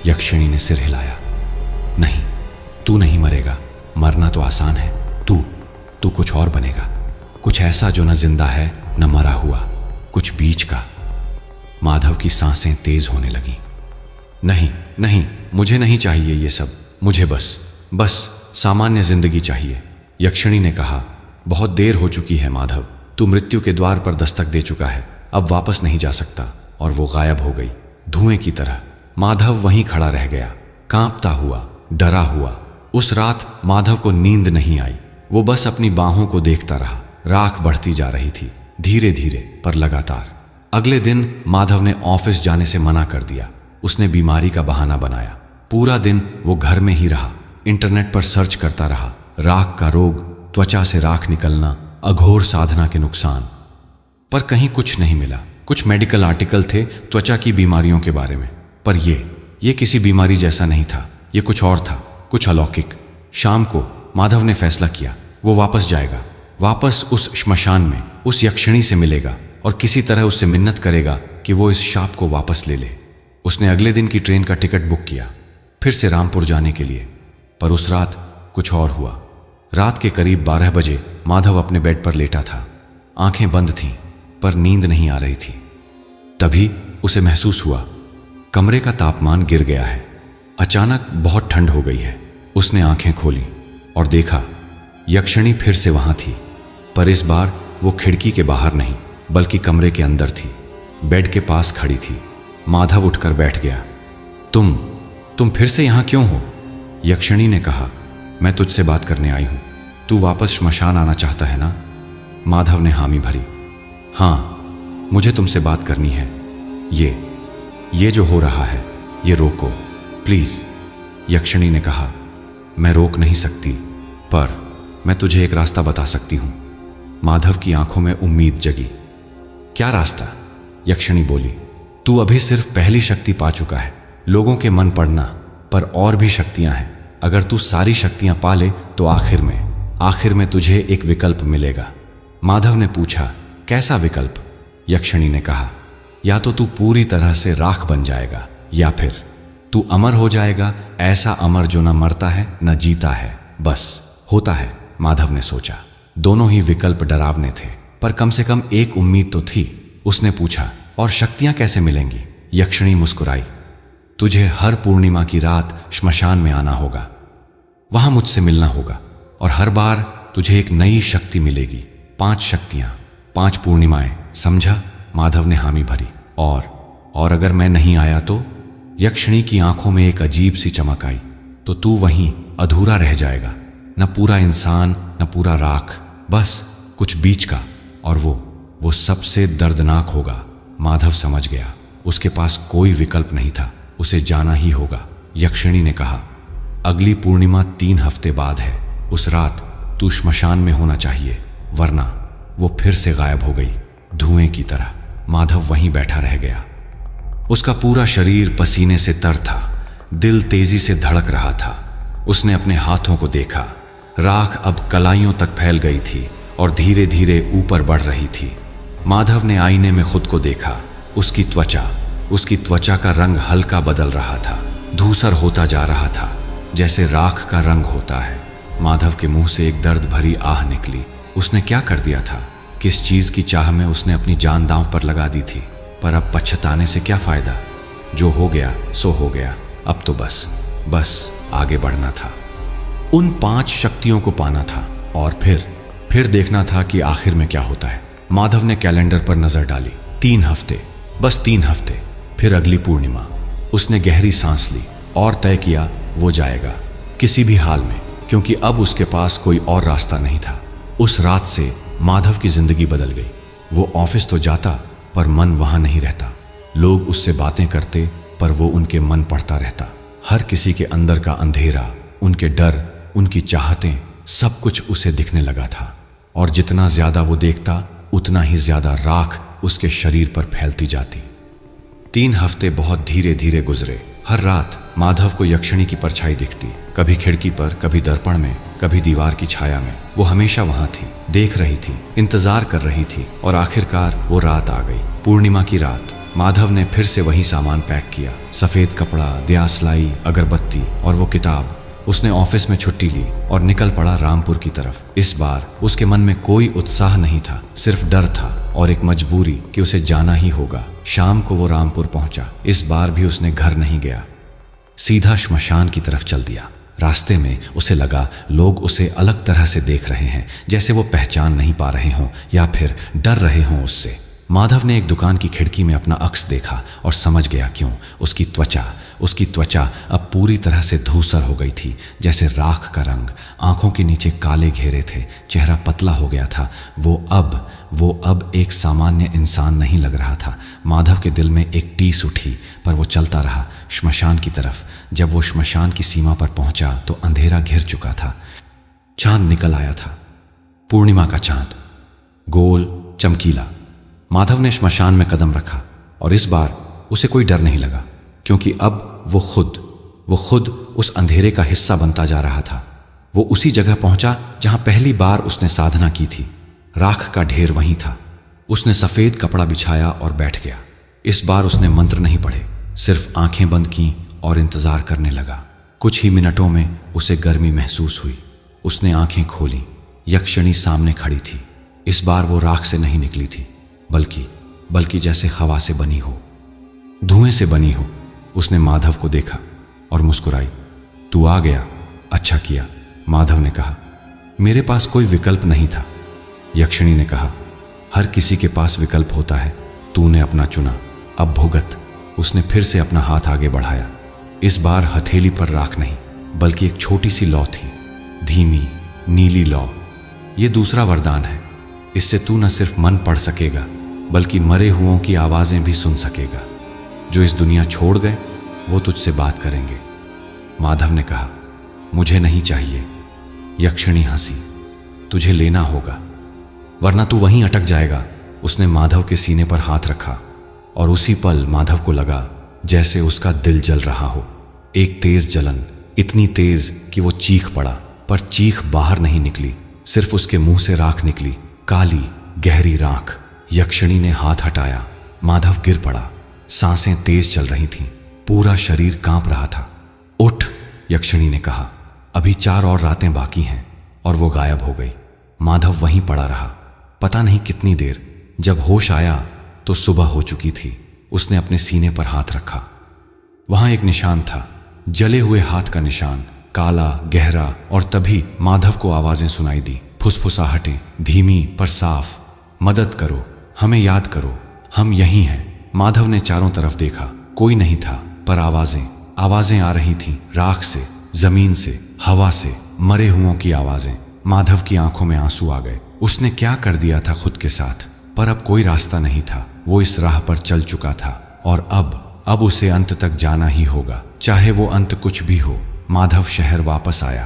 A: यक्षिणी ने सिर हिलाया। नहीं, तू नहीं मरेगा। मरना तो आसान है। तू कुछ और बनेगा, कुछ ऐसा जो न जिंदा है न मरा हुआ, कुछ बीच का। माधव की सांसें तेज होने लगीं। नहीं नहीं, मुझे नहीं चाहिए ये सब। मुझे बस सामान्य जिंदगी चाहिए। यक्षिणी ने कहा, बहुत देर हो चुकी है माधव, तू मृत्यु के द्वार पर दस्तक दे चुका है, अब वापस नहीं जा सकता। और वो गायब हो गई, धुएं की तरह। माधव वहीं खड़ा रह गया, कांपता हुआ, डरा हुआ। उस रात माधव को नींद नहीं आई। वो बस अपनी बाहों को देखता रहा। राख बढ़ती जा रही थी, धीरे धीरे पर लगातार। अगले दिन माधव ने ऑफिस जाने से मना कर दिया। उसने बीमारी का बहाना बनाया। पूरा दिन वो घर में ही रहा, इंटरनेट पर सर्च करता रहा। राख का रोग, त्वचा से राख निकलना, अघोर साधना के नुकसान, पर कहीं कुछ नहीं मिला। कुछ मेडिकल आर्टिकल थे त्वचा की बीमारियों के बारे में, पर ये किसी बीमारी जैसा नहीं था। ये कुछ और था, कुछ अलौकिक। शाम को माधव ने फैसला किया, वो वापस जाएगा, वापस उस श्मशान में उस यक्षिणी से मिलेगा और किसी तरह उससे मिन्नत करेगा कि वो इस शाप को वापस ले ले। उसने अगले दिन की ट्रेन का टिकट बुक किया, फिर से रामपुर जाने के लिए। पर उस रात कुछ और हुआ। रात के करीब 12 बजे माधव अपने बेड पर लेटा था। आंखें बंद थीं, पर नींद नहीं आ रही थी। तभी उसे महसूस हुआ, कमरे का तापमान गिर गया है। अचानक बहुत ठंड हो गई है। उसने आंखें खोली और देखा, यक्षिणी फिर से वहां थी, पर इस बार वो खिड़की के बाहर नहीं बल्कि कमरे के अंदर थी। बेड के पास खड़ी थी। माधव उठकर बैठ गया। तुम फिर से यहां क्यों हो? यक्षिणी ने कहा, मैं तुझसे बात करने आई हूं। तू वापस श्मशान आना चाहता है ना? माधव ने हामी भरी। हाँ, मुझे तुमसे बात करनी है। ये जो हो रहा है, ये रोको प्लीज। यक्षिणी ने कहा, मैं रोक नहीं सकती, पर मैं तुझे एक रास्ता बता सकती हूं। माधव की आंखों में उम्मीद जगी। क्या रास्ता? यक्षिणी बोली, तू अभी सिर्फ पहली शक्ति पा चुका है, लोगों के मन पढ़ना, पर और भी शक्तियां हैं। अगर तू सारी शक्तियां पा ले तो आखिर में तुझे एक विकल्प मिलेगा। माधव ने पूछा, कैसा विकल्प? यक्षिणी ने कहा, या तो तू पूरी तरह से राख बन जाएगा, या फिर तू अमर हो जाएगा, ऐसा अमर जो न मरता है न जीता है, बस होता है। माधव ने सोचा, दोनों ही विकल्प डरावने थे, पर कम से कम एक उम्मीद तो थी। उसने पूछा, और शक्तियां कैसे मिलेंगी? यक्षिणी मुस्कुराई। तुझे हर पूर्णिमा की रात श्मशान में आना होगा, वहां मुझसे मिलना होगा, और हर बार तुझे एक नई शक्ति मिलेगी। 5 शक्तियां, 5 पूर्णिमाएं, समझा? माधव ने हामी भरी। और अगर मैं नहीं आया तो? यक्षिणी की आंखों में एक अजीब सी चमक आई। तो तू वहीं अधूरा रह जाएगा, न पूरा इंसान न पूरा राख, बस कुछ बीच का, और वो सबसे दर्दनाक होगा। माधव समझ गया, उसके पास कोई विकल्प नहीं था, उसे जाना ही होगा। यक्षिणी ने कहा, अगली पूर्णिमा 3 हफ्ते बाद है। उस रात तू श्मशान में होना चाहिए, वरना। वो फिर से गायब हो गई, धुएं की तरह। माधव वहीं बैठा रह गया। उसका पूरा शरीर पसीने से तर था, दिल तेजी से धड़क रहा था। उसने अपने हाथों को देखा, राख अब कलाइयों तक फैल गई थी और धीरे धीरे ऊपर बढ़ रही थी। माधव ने आईने में खुद को देखा। उसकी त्वचा का रंग हल्का बदल रहा था, धूसर होता जा रहा था, जैसे राख का रंग होता है। माधव के मुंह से एक दर्द भरी आह निकली। उसने क्या कर दिया था? किस चीज की चाह में उसने अपनी जान दांव पर लगा दी थी? पर अब पछताने से क्या फायदा? जो हो गया सो हो गया। अब तो बस आगे बढ़ना था, उन 5 शक्तियों को पाना था, और फिर देखना था कि आखिर में क्या होता है। माधव ने कैलेंडर पर नजर डाली। 3 हफ्ते, बस 3 हफ्ते, फिर अगली पूर्णिमा। उसने गहरी सांस ली और तय किया वो जाएगा, किसी भी हाल में, क्योंकि अब उसके पास कोई और रास्ता नहीं था। उस रात से माधव की जिंदगी बदल गई। वो ऑफिस तो जाता, पर मन वहां नहीं रहता। लोग उससे बातें करते, पर वो उनके मन पढ़ता रहता। हर किसी के अंदर का अंधेरा, उनके डर, उनकी चाहतें, सब कुछ उसे दिखने लगा था। और जितना ज्यादा वो देखता, उतना ही ज्यादा राख उसके शरीर पर फैलती जाती। 3 हफ्ते बहुत धीरे धीरे गुजरे। हर रात माधव को यक्षिणी की परछाई दिखती, कभी खिड़की पर, कभी दर्पण में, कभी दीवार की छाया में। वो हमेशा वहां थी, देख रही थी, इंतजार कर रही थी, और आखिरकार वो रात आ गई, पूर्णिमा की रात। माधव ने फिर से वही सामान पैक किया, सफेद कपड़ा, दियासलाई, अगरबत्ती और वो किताब। उसने ऑफिस में छुट्टी ली और निकल पड़ा रामपुर की तरफ। इस बार उसके मन में कोई उत्साह नहीं था, सिर्फ डर था और एक मजबूरी कि उसे जाना ही होगा। शाम को वो रामपुर पहुंचा। इस बार भी उसने घर नहीं गया, सीधा श्मशान की तरफ चल दिया। रास्ते में उसे लगा लोग उसे अलग तरह से देख रहे हैं, जैसे वो पहचान नहीं पा रहे हों या फिर डर रहे हों उससे। माधव ने एक दुकान की खिड़की में अपना अक्स देखा और समझ गया क्यों। उसकी त्वचा अब पूरी तरह से धूसर हो गई थी, जैसे राख का रंग। आंखों के नीचे काले घेरे थे, चेहरा पतला हो गया था। वो अब एक सामान्य इंसान नहीं लग रहा था। माधव के दिल में एक टीस उठी, पर वो चलता रहा श्मशान की तरफ। जब वो श्मशान की सीमा पर पहुंचा तो अंधेरा घिर चुका था। चांद निकल आया था, पूर्णिमा का चांद, गोल, चमकीला। माधव ने श्मशान में कदम रखा और इस बार उसे कोई डर नहीं लगा, क्योंकि अब वो खुद उस अंधेरे का हिस्सा बनता जा रहा था। वो उसी जगह पहुंचा जहां पहली बार उसने साधना की थी। राख का ढेर वहीं था। उसने सफेद कपड़ा बिछाया और बैठ गया। इस बार उसने मंत्र नहीं पढ़े, सिर्फ आंखें बंद की और इंतजार करने लगा। कुछ ही मिनटों में उसे गर्मी महसूस हुई। उसने आंखें खोली। यक्षिणी सामने खड़ी थी। इस बार वो राख से नहीं निकली थी, बल्कि जैसे हवा से बनी हो, धुएं से बनी हो। उसने माधव को देखा और मुस्कुराई। तू आ गया, अच्छा किया, माधव ने कहा। मेरे पास कोई विकल्प नहीं था, यक्षिणी ने कहा। हर किसी के पास विकल्प होता है, तूने अपना चुना, अब भुगत। उसने फिर से अपना हाथ आगे बढ़ाया। इस बार हथेली पर राख नहीं, बल्कि एक छोटी सी लौ थी, धीमी नीली लौ। ये दूसरा वरदान है। इससे तू न सिर्फ मन पढ़ सकेगा, बल्कि मरे हुओं की आवाजें भी सुन सकेगा। जो इस दुनिया छोड़ गए वो तुझसे बात करेंगे। माधव ने कहा, मुझे नहीं चाहिए। यक्षिणी हंसी। तुझे लेना होगा, वरना तू वहीं अटक जाएगा। उसने माधव के सीने पर हाथ रखा और उसी पल माधव को लगा जैसे उसका दिल जल रहा हो। एक तेज जलन, इतनी तेज कि वो चीख पड़ा, पर चीख बाहर नहीं निकली, सिर्फ उसके मुंह से राख निकली, काली गहरी राख। यक्षिणी ने हाथ हटाया। माधव गिर पड़ा। सांसें तेज चल रही थीं, पूरा शरीर कांप रहा था। उठ, यक्षिणी ने कहा, अभी 4 और रातें बाकी हैं। और वो गायब हो गई। माधव वहीं पड़ा रहा, पता नहीं कितनी देर। जब होश आया तो सुबह हो चुकी थी। उसने अपने सीने पर हाथ रखा। वहां एक निशान था, जले हुए हाथ का निशान, काला, गहरा। और तभी माधव को आवाजें सुनाई दी, फुसफुसाहटें, धीमी पर साफ। मदद करो, हमें याद करो, हम यहीं हैं। माधव ने चारों तरफ देखा, कोई नहीं था, पर आवाजें आ रही थीं, राख से, जमीन से, हवा से, मरे हुओं की आवाजें। माधव की आंखों में आंसू आ गए। उसने क्या कर दिया था खुद के साथ? पर अब कोई रास्ता नहीं था। वो इस राह पर चल चुका था और अब उसे अंत तक जाना ही होगा, चाहे वो अंत कुछ भी हो। माधव शहर वापस आया,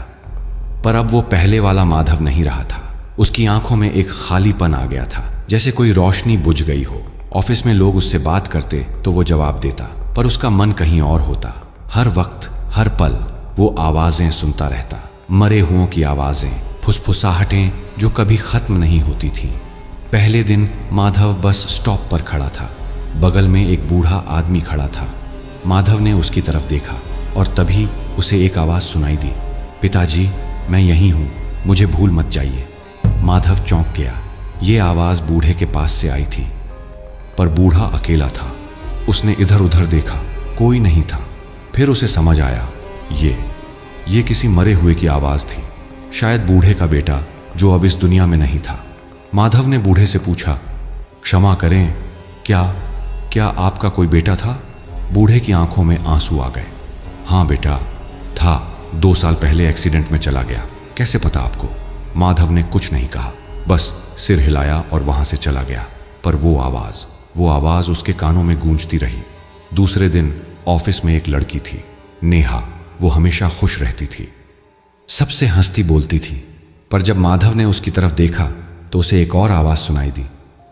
A: पर अब वो पहले वाला माधव नहीं रहा था। उसकी आंखों में एक खालीपन आ गया था, जैसे कोई रोशनी बुझ गई हो। ऑफिस में लोग उससे बात करते तो वो जवाब देता, पर उसका मन कहीं और होता। हर वक्त, हर पल वो आवाजें सुनता रहता, मरे हुओं की आवाजें, फुसफुसाहटें जो कभी खत्म नहीं होती थीं। पहले दिन माधव बस स्टॉप पर खड़ा था। बगल में एक बूढ़ा आदमी खड़ा था। माधव ने उसकी तरफ देखा और तभी उसे एक आवाज सुनाई दी, पिताजी, मैं यहीं हूं, मुझे भूल मत जाइए। माधव चौंक गया। ये आवाज बूढ़े के पास से आई थी, पर बूढ़ा अकेला था। उसने इधर उधर देखा, कोई नहीं था। फिर उसे समझ आया, ये किसी मरे हुए की आवाज थी, शायद बूढ़े का बेटा जो अब इस दुनिया में नहीं था। माधव ने बूढ़े से पूछा, क्षमा करें, क्या आपका कोई बेटा था? बूढ़े की आंखों में आंसू आ गए। हाँ बेटा था, 2 साल पहले एक्सीडेंट में चला गया। कैसे पता आपको? माधव ने कुछ नहीं कहा, बस सिर हिलाया और वहां से चला गया। पर वो आवाज उसके कानों में गूंजती रही। दूसरे दिन ऑफिस में एक लड़की थी, नेहा। वो हमेशा खुश रहती थी, सबसे हंसती बोलती थी। पर जब माधव ने उसकी तरफ देखा तो उसे एक और आवाज सुनाई दी,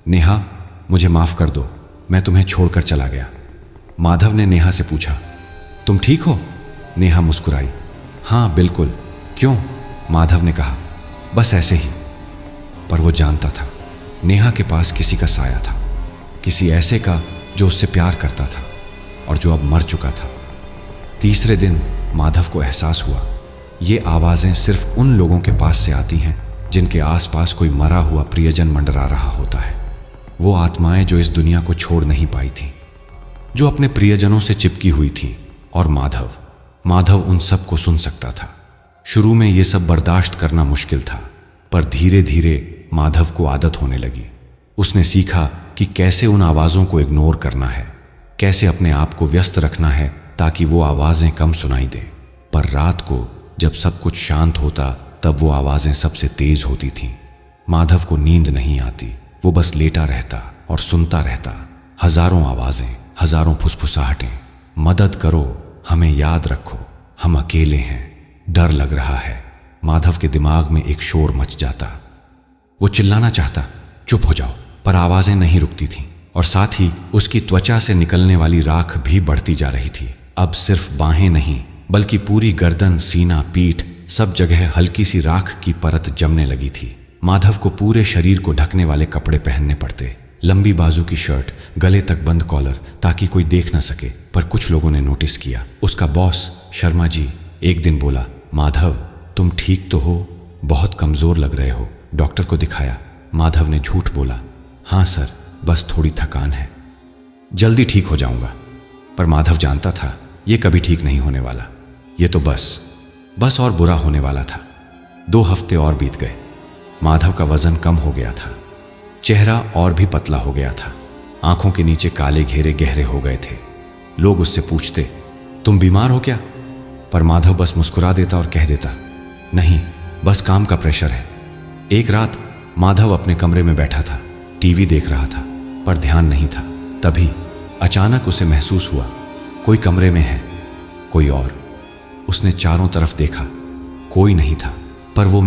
A: नेहा, मुझे माफ कर दो, मैं तुम्हें छोड़कर चला गया। माधव ने नेहा से पूछा, तुम ठीक हो? नेहा मुस्कुराई, हाँ बिल्कुल। क्यों? माधव ने कहा, बस ऐसे ही। पर वो जानता था, नेहा के पास किसी का साया था, किसी ऐसे का जो उससे प्यार करता था और जो अब मर चुका था। तीसरे दिन माधव को एहसास हुआ, ये आवाजें सिर्फ उन लोगों के पास से आती हैं जिनके आसपास कोई मरा हुआ प्रियजन मंडरा रहा होता है। वो आत्माएं जो इस दुनिया को छोड़ नहीं पाई थीं, जो अपने प्रियजनों से चिपकी हुई थीं। और माधव उन सब को सुन सकता था। शुरू में ये सब बर्दाश्त करना मुश्किल था, पर धीरे धीरे माधव को आदत होने लगी। उसने सीखा कि कैसे उन आवाज़ों को इग्नोर करना है, कैसे अपने आप को व्यस्त रखना है ताकि वो आवाज़ें कम सुनाई दें। पर रात को जब सब कुछ शांत होता तब वो आवाज़ें सबसे तेज होती थीं। माधव को नींद नहीं आती, वो बस लेटा रहता और सुनता रहता। हजारों आवाज़ें, हजारों फुसफुसाहटें, मदद करो, हमें याद रखो, हम अकेले हैं, डर लग रहा है। माधव के दिमाग में एक शोर मच जाता। वो चिल्लाना चाहता, चुप हो जाओ, पर आवाज़ें नहीं रुकती थीं। और साथ ही उसकी त्वचा से निकलने वाली राख भी बढ़ती जा रही थी। अब सिर्फ बाहें नहीं, बल्कि पूरी गर्दन, सीना, पीठ, सब जगह हल्की सी राख की परत जमने लगी थी। माधव को पूरे शरीर को ढकने वाले कपड़े पहनने पड़ते, लंबी बाजू की शर्ट, गले तक बंद कॉलर, ताकि कोई देख न सके। पर कुछ लोगों ने नोटिस किया। उसका बॉस शर्मा जी एक दिन बोला, माधव तुम ठीक तो हो? बहुत कमजोर लग रहे हो, डॉक्टर को दिखाया? माधव ने झूठ बोला, हाँ सर, बस थोड़ी थकान है, जल्दी ठीक हो जाऊंगा। पर माधव जानता था ये कभी ठीक नहीं होने वाला। ये तो बस और बुरा होने वाला था। 2 हफ्ते और बीत गए। माधव का वजन कम हो गया था, चेहरा और भी पतला हो गया था, आंखों के नीचे काले घेरे गहरे हो गए थे। लोग उससे पूछते, तुम बीमार हो क्या? पर माधव बस मुस्कुरा देता और कह देता, नहीं, बस काम का प्रेशर है। एक रात माधव अपने कमरे में बैठा था, टीवी देख रहा था, पर ध्यान नहीं था। तभी अचानक उसे महसूस हुआ कोई कमरे में है, कोई और। उसने चारों तरफ देखा, कोई नहीं था। पर वो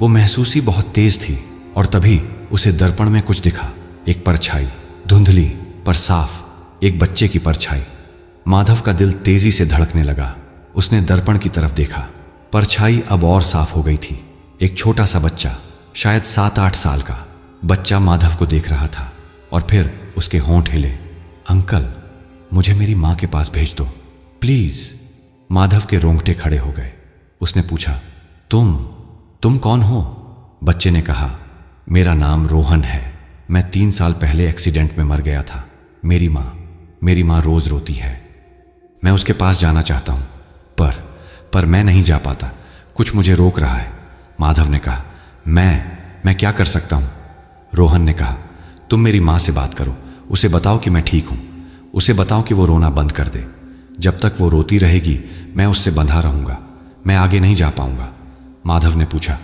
A: महसूसी बहुत तेज थी। और तभी उसे दर्पण में कुछ दिखा, एक परछाई, धुंधली पर साफ, एक बच्चे की परछाई। माधव का दिल तेजी से धड़कने लगा। उसने दर्पण की तरफ देखा, परछाई अब और साफ हो गई थी। एक छोटा सा बच्चा, शायद 7-8 साल का बच्चा माधव को देख रहा था। और फिर उसके होंठ हिले, अंकल मुझे मेरी माँ के पास भेज दो प्लीज। माधव के रोंगटे खड़े हो गए। उसने पूछा, तुम कौन हो? बच्चे ने कहा, मेरा नाम रोहन है, मैं 3 साल पहले एक्सीडेंट में मर गया था। मेरी माँ रोज रोती है। मैं उसके पास जाना चाहता हूँ, पर मैं नहीं जा पाता। कुछ मुझे रोक रहा है। माधव ने कहा, मैं क्या कर सकता हूँ? रोहन ने कहा, तुम मेरी माँ से बात करो, उसे बताओ कि मैं ठीक हूँ। उसे बताओ कि वो रोना बंद कर दे। जब तक वो रोती रहेगी मैं उससे बंधा रहूँगा। मैं आगे नहीं जा पाऊँगा। माधव ने पूछा,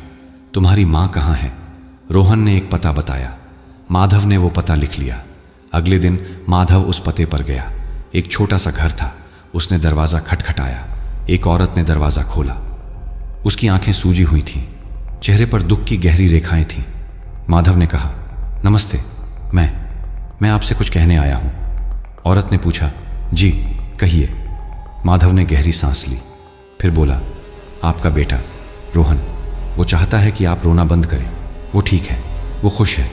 A: तुम्हारी माँ कहाँ है? रोहन ने एक पता बताया। माधव ने वो पता लिख लिया। अगले दिन माधव उस पते पर गया। एक छोटा सा घर था। उसने दरवाज़ा खटखटाया। एक औरत ने दरवाज़ा खोला। उसकी आंखें सूजी हुई थीं, चेहरे पर दुख की गहरी रेखाएं थीं। माधव ने कहा, नमस्ते, मैं आपसे कुछ कहने आया हूँ। औरत ने पूछा, जी कहिए। माधव ने गहरी सांस ली, फिर बोला, आपका बेटा रोहन, वो चाहता है कि आप रोना बंद करें। वो ठीक है, वो खुश है,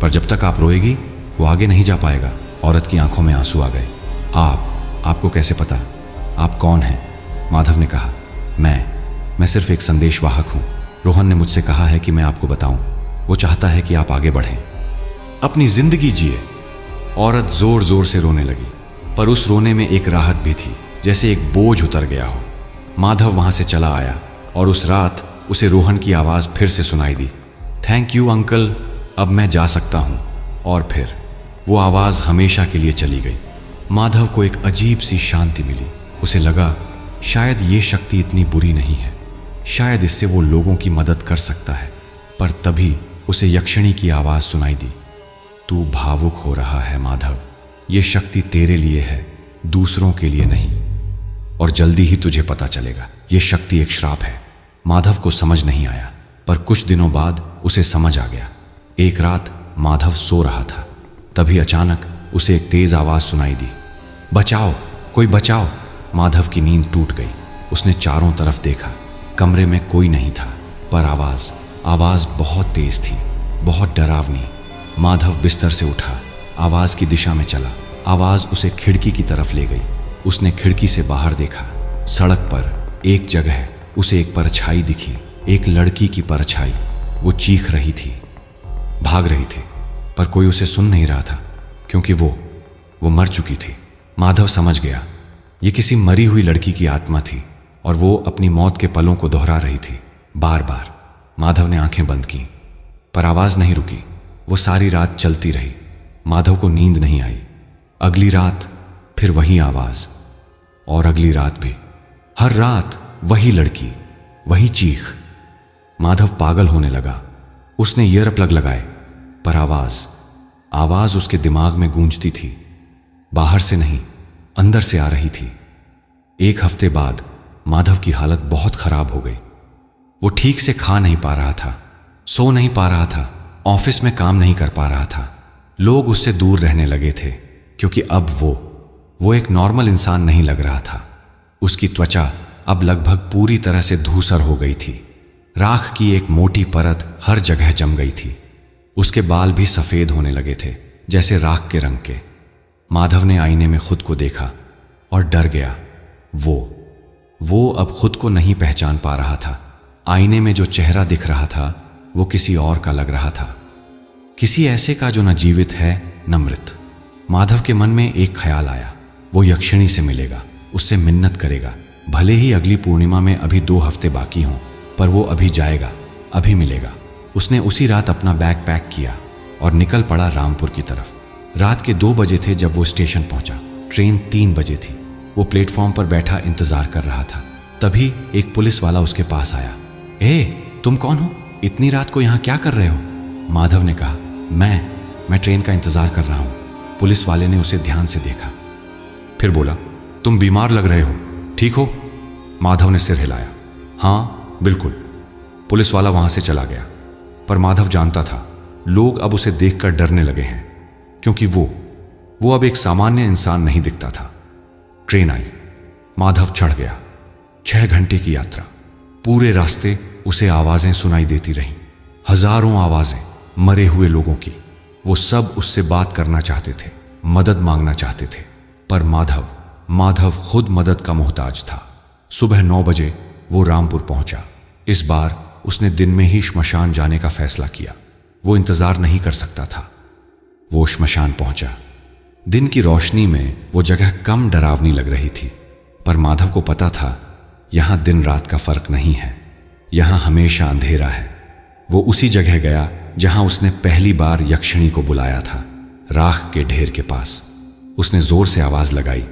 A: पर जब तक आप रोएगी वो आगे नहीं जा पाएगा। औरत की आंखों में आंसू आ गए। आपको कैसे पता? आप कौन हैं? माधव ने कहा, मैं सिर्फ एक संदेशवाहक हूँ। रोहन ने मुझसे कहा है कि मैं आपको बताऊं। वो चाहता है कि आप आगे बढ़ें, अपनी जिंदगी जिए। औरत जोर जोर से रोने लगी, पर उस रोने में एक राहत भी थी, जैसे एक बोझ उतर गया हो। माधव वहां से चला आया और उस रात उसे रोहन की आवाज फिर से सुनाई दी, थैंक यू अंकल, अब मैं जा सकता हूं। और फिर वो आवाज हमेशा के लिए चली गई। माधव को एक अजीब सी शांति मिली। उसे लगा, शायद ये शक्ति इतनी बुरी नहीं है, शायद इससे वो लोगों की मदद कर सकता है। पर तभी उसे यक्षिणी की आवाज सुनाई दी, तू भावुक हो रहा है माधव, ये शक्ति तेरे लिए है, दूसरों के लिए नहीं, और जल्दी ही तुझे पता चलेगा। ये शक्ति एक श्राप है। माधव को समझ नहीं आया, पर कुछ दिनों बाद उसे समझ आ गया। एक रात माधव सो रहा था, तभी अचानक उसे एक तेज आवाज सुनाई दी, बचाओ, कोई बचाओ। माधव की नींद टूट गई। उसने चारों तरफ देखा, कमरे में कोई नहीं था, पर आवाज बहुत तेज थी, बहुत डरावनी। माधव बिस्तर से उठा, आवाज की दिशा में चला। आवाज उसे खिड़की की तरफ ले गई। उसने खिड़की से बाहर देखा। सड़क पर एक जगह उसे एक परछाई दिखी, एक लड़की की परछाई। वो चीख रही थी, भाग रही थी, पर कोई उसे सुन नहीं रहा था, क्योंकि वो मर चुकी थी। माधव समझ गया, ये किसी मरी हुई लड़की की आत्मा थी और वो अपनी मौत के पलों को दोहरा रही थी बार बार। माधव ने आंखें बंद की, पर आवाज नहीं रुकी। वो सारी रात चलती रही। माधव को नींद नहीं आई। अगली रात फिर वही आवाज, और अगली रात भी। हर रात वही लड़की, वही चीख। माधव पागल होने लगा। उसने ईयर प्लग लगाए, पर आवाज उसके दिमाग में गूंजती थी, बाहर से नहीं, अंदर से आ रही थी। एक हफ्ते बाद माधव की हालत बहुत खराब हो गई। वो ठीक से खा नहीं पा रहा था, सो नहीं पा रहा था, ऑफिस में काम नहीं कर पा रहा था। लोग उससे दूर रहने लगे थे, क्योंकि अब वो एक नॉर्मल इंसान नहीं लग रहा था। उसकी त्वचा अब लगभग पूरी तरह से धूसर हो गई थी। राख की एक मोटी परत हर जगह जम गई थी। उसके बाल भी सफेद होने लगे थे, जैसे राख के रंग के। माधव ने आईने में खुद को देखा और डर गया। वो अब खुद को नहीं पहचान पा रहा था। आईने में जो चेहरा दिख रहा था वो किसी और का लग रहा था, किसी ऐसे का जो न जीवित है न मृत। माधव के मन में एक ख्याल आया, वो यक्षिणी से मिलेगा, उससे मिन्नत करेगा। भले ही अगली पूर्णिमा में अभी 2 हफ्ते बाकी हों, पर वो अभी जाएगा, अभी मिलेगा। उसने उसी रात अपना बैग पैक किया और निकल पड़ा रामपुर की तरफ। रात के 2 बजे थे जब वो स्टेशन पहुंचा। ट्रेन 3 बजे थी। वो प्लेटफॉर्म पर बैठा इंतजार कर रहा था। तभी एक पुलिस वाला उसके पास आया। तुम कौन हो? इतनी रात को यहाँ क्या कर रहे हो? माधव ने कहा, मैं ट्रेन का इंतजार कर रहा हूँ। पुलिस वाले ने उसे ध्यान से देखा, फिर बोला, तुम बीमार लग रहे हो, ठीक हो? माधव ने सिर हिलाया, हाँ बिल्कुल। पुलिस वाला वहां से चला गया। पर माधव जानता था, लोग अब उसे देखकर डरने लगे हैं, क्योंकि वो अब एक सामान्य इंसान नहीं दिखता था। ट्रेन आई। माधव चढ़ गया। 6 घंटे की यात्रा। पूरे रास्ते उसे आवाजें सुनाई देती रहीं, हजारों आवाजें मरे हुए लोगों की। वो सब उससे बात करना चाहते थे, मदद मांगना चाहते थे, पर माधव खुद मदद का मोहताज था। सुबह 9 बजे वो रामपुर पहुंचा। इस बार उसने दिन में ही श्मशान जाने का फैसला किया। वो इंतजार नहीं कर सकता था। वो श्मशान पहुंचा। दिन की रोशनी में वो जगह कम डरावनी लग रही थी, पर माधव को पता था यहां दिन रात का फर्क नहीं है, यहां हमेशा अंधेरा है। वो उसी जगह गया जहां उसने पहली बार यक्षिणी को बुलाया था, राख के ढेर के पास। उसने जोर से आवाज लगाई,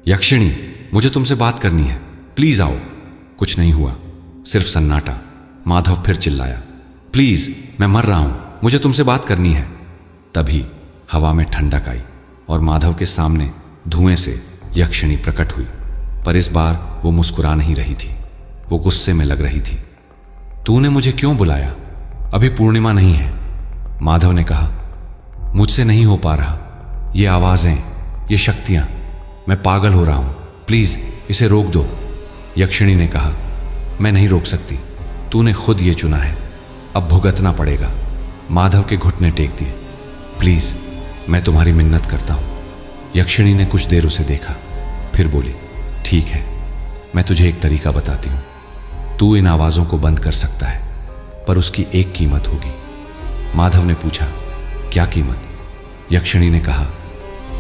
A: यक्षिणी, मुझे तुमसे बात करनी है, प्लीज आओ। कुछ नहीं हुआ, सिर्फ सन्नाटा। माधव फिर चिल्लाया, प्लीज, मैं मर रहा हूं, मुझे तुमसे बात करनी है। तभी हवा में ठंडक आई और माधव के सामने धुएं से यक्षिणी प्रकट हुई, पर इस बार वो मुस्कुरा नहीं रही थी, वो गुस्से में लग रही थी। तूने मुझे क्यों बुलाया? अभी पूर्णिमा नहीं है, माधव ने कहा। मुझसे नहीं हो पा रहा, ये आवाजें, ये शक्तियां, मैं पागल हो रहा हूं, प्लीज इसे रोक दो। यक्षिणी ने कहा, मैं नहीं रोक सकती, तूने खुद ये चुना है, अब भुगतना पड़ेगा। माधव के घुटने टेक दिए। प्लीज, मैं तुम्हारी मिन्नत करता हूं। यक्षिणी ने कुछ देर उसे देखा, फिर बोली, ठीक है, मैं तुझे एक तरीका बताती हूं। तू इन आवाजों को बंद कर सकता है, पर उसकी एक कीमत होगी। माधव ने पूछा, क्या कीमत? यक्षिणी ने कहा,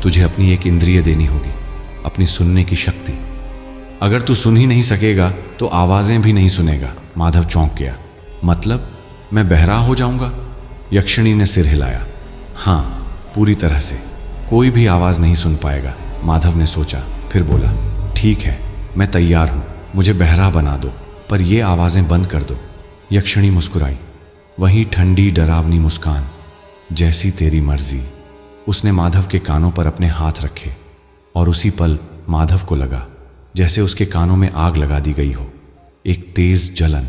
A: तुझे अपनी एक इंद्रिय देनी होगी, अपनी सुनने की शक्ति। अगर तू सुन ही नहीं सकेगा तो आवाजें भी नहीं सुनेगा। माधव चौंक गया। मतलब मैं बहरा हो जाऊंगा? यक्षिणी ने सिर हिलाया। हां, पूरी तरह से, कोई भी आवाज नहीं सुन पाएगा। माधव ने सोचा, फिर बोला, ठीक है, मैं तैयार हूं, मुझे बहरा बना दो, पर ये आवाजें बंद कर दो। यक्षिणी मुस्कुराई, वही ठंडी डरावनी मुस्कान, जैसी तेरी मर्जी। उसने माधव के कानों पर अपने हाथ रखे और उसी पल माधव को लगा जैसे उसके कानों में आग लगा दी गई हो। एक तेज जलन,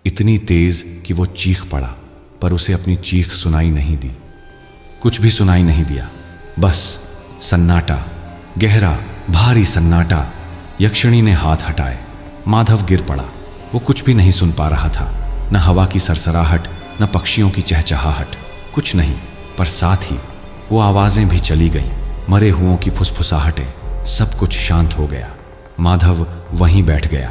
A: इतनी तेज कि वो चीख पड़ा, पर उसे अपनी चीख सुनाई नहीं दी। कुछ भी सुनाई नहीं दिया, बस सन्नाटा, गहरा भारी सन्नाटा। यक्षिणी ने हाथ हटाए, माधव गिर पड़ा। वो कुछ भी नहीं सुन पा रहा था, न हवा की सरसराहट, न पक्षियों की चहचहाहट, कुछ नहीं। पर साथ ही वो आवाजें भी चली गईं, मरे हुओं की फुसफुसाहटें, सब कुछ शांत हो गया। माधव वहीं बैठ गया,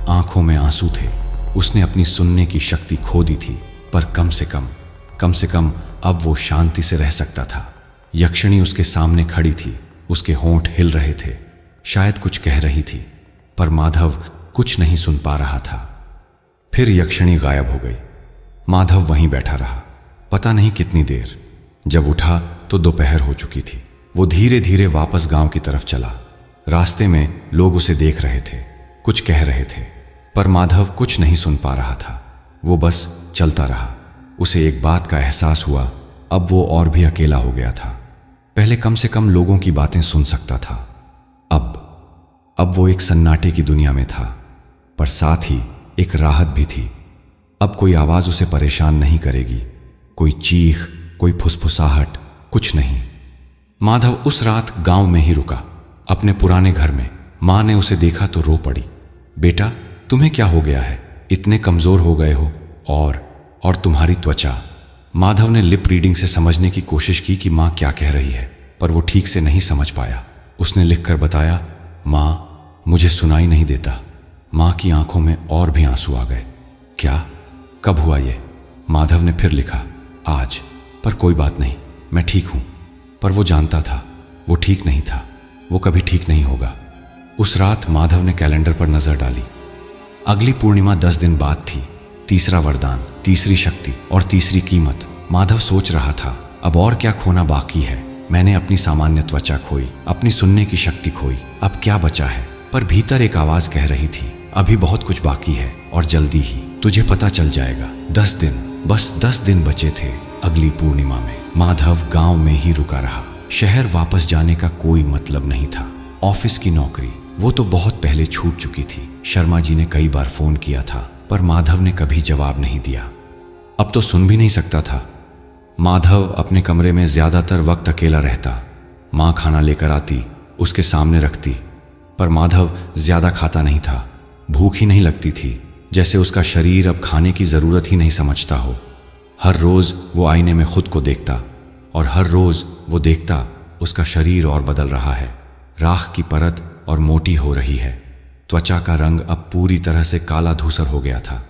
A: आंखों में आंसू थे। उसने अपनी सुनने की शक्ति खो दी थी, पर कम से कम अब वो शांति से रह सकता था। यक्षिणी उसके सामने खड़ी थी, उसके होंठ हिल रहे थे, शायद कुछ कह रही थी, पर माधव कुछ नहीं सुन पा रहा था। फिर यक्षिणी गायब हो गई। माधव वहीं बैठा रहा, पता नहीं कितनी देर। जब उठा तो दोपहर हो चुकी थी। वो धीरे धीरे वापस गांव की तरफ चला। रास्ते में लोग उसे देख रहे थे, कुछ कह रहे थे, पर माधव कुछ नहीं सुन पा रहा था। वो बस चलता रहा। उसे एक बात का एहसास हुआ, अब वो और भी अकेला हो गया था। पहले कम से कम लोगों की बातें सुन सकता था, अब वो एक सन्नाटे की दुनिया में था, पर साथ ही एक राहत भी थी। अब कोई आवाज उसे परेशान नहीं करेगी, कोई चीख, कोई फुसफुसाहट, कुछ नहीं। माधव उस रात गांव में ही रुका, अपने पुराने घर में। मां ने उसे देखा तो रो पड़ी। बेटा, तुम्हें क्या हो गया है? इतने कमजोर हो गए हो। और तुम्हारी त्वचा। माधव ने लिप रीडिंग से समझने की कोशिश की कि मां क्या कह रही है, पर वो ठीक से नहीं समझ पाया। उसने लिखकर बताया, मां, मुझे सुनाई नहीं देता। मां की आंखों में और भी आंसू आ गए। क्या? कब हुआ ये? माधव ने फिर लिखा, आज। पर कोई बात नहीं, मैं ठीक हूं। पर वो जानता था वो ठीक नहीं था, वो कभी ठीक नहीं होगा। उस रात माधव ने कैलेंडर पर नजर डाली। अगली पूर्णिमा 10 दिन बाद थी। तीसरा वरदान, तीसरी शक्ति और तीसरी कीमत। माधव सोच रहा था, अब और क्या खोना बाकी है? मैंने अपनी सामान्य त्वचा खोई, अपनी सुनने की शक्ति खोई, अब क्या बचा है? पर भीतर एक आवाज कह रही थी, अभी बहुत कुछ बाकी है और जल्दी ही तुझे पता चल जाएगा। 10 दिन, बस 10 दिन बचे थे। अगली पूर्णिमा में माधव गांव में ही रुका रहा। शहर वापस जाने का कोई मतलब नहीं था। ऑफिस की नौकरी, वो तो बहुत पहले छूट चुकी थी। शर्मा जी ने कई बार फोन किया था, पर माधव ने कभी जवाब नहीं दिया। अब तो सुन भी नहीं सकता था। माधव अपने कमरे में ज्यादातर वक्त अकेला रहता। मां खाना लेकर आती, उसके सामने रखती, पर माधव ज्यादा खाता नहीं था। भूख ही नहीं लगती थी, जैसे उसका शरीर अब खाने की जरूरत ही नहीं समझता हो। हर रोज वो आईने में खुद को देखता और हर रोज वो देखता उसका शरीर और बदल रहा है। राख की परत और मोटी हो रही है। त्वचा का रंग अब पूरी तरह से काला धूसर हो गया था,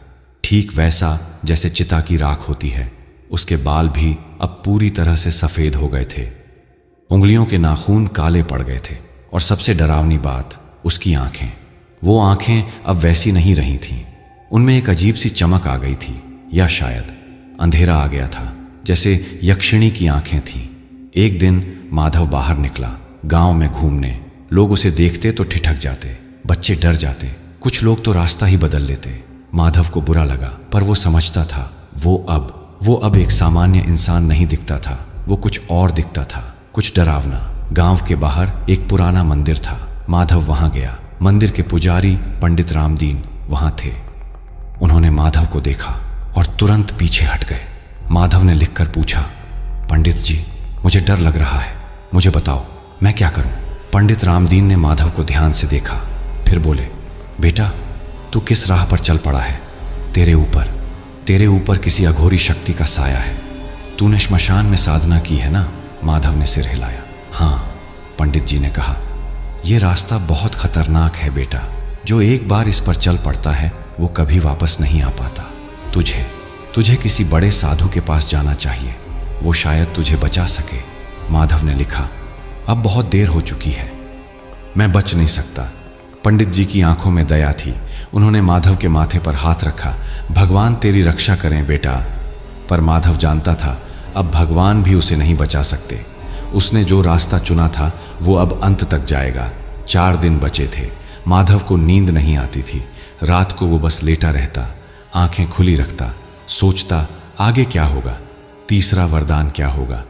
A: ठीक वैसा जैसे चिता की राख होती है। उसके बाल भी अब पूरी तरह से सफ़ेद हो गए थे। उंगलियों के नाखून काले पड़ गए थे और सबसे डरावनी बात, उसकी आंखें। वो आंखें अब वैसी नहीं रही थीं। उनमें एक अजीब सी चमक आ गई थी, या शायद अंधेरा आ गया था, जैसे यक्षिणी की आंखें थीं। एक दिन माधव बाहर निकला, गांव में घूमने। लोग उसे देखते तो ठिठक जाते, बच्चे डर जाते, कुछ लोग तो रास्ता ही बदल लेते। माधव को बुरा लगा, पर वो समझता था वो अब एक सामान्य इंसान नहीं दिखता था। वो कुछ और दिखता था, कुछ डरावना। गांव के बाहर एक पुराना मंदिर था। माधव वहां गया। मंदिर के पुजारी पंडित रामदीन वहां थे। उन्होंने माधव को देखा और तुरंत पीछे हट गए। माधव ने लिखकर पूछा, पंडित जी, मुझे डर लग रहा है, मुझे बताओ मैं क्या करूं? पंडित रामदीन ने माधव को ध्यान से देखा, फिर बोले, बेटा, तू किस राह पर चल पड़ा है? तेरे ऊपर किसी अघोरी शक्ति का साया है। तूने श्मशान में साधना की है ना? माधव ने सिर हिलाया। हाँ, पंडित जी ने कहा, यह रास्ता बहुत खतरनाक है बेटा। जो एक बार इस पर चल पड़ता है वो कभी वापस नहीं आ पाता। तुझे किसी बड़े साधु के पास जाना चाहिए, वो शायद तुझे बचा सके। माधव ने लिखा, अब बहुत देर हो चुकी है, मैं बच नहीं सकता। पंडित जी की आंखों में दया थी। उन्होंने माधव के माथे पर हाथ रखा। भगवान तेरी रक्षा करें बेटा। पर माधव जानता था अब भगवान भी उसे नहीं बचा सकते। उसने जो रास्ता चुना था वो अब अंत तक जाएगा। 4 दिन बचे थे। माधव को नींद नहीं आती थी। रात को वो बस लेटा रहता, आंखें खुली रखता, सोचता आगे क्या होगा, तीसरा वरदान क्या होगा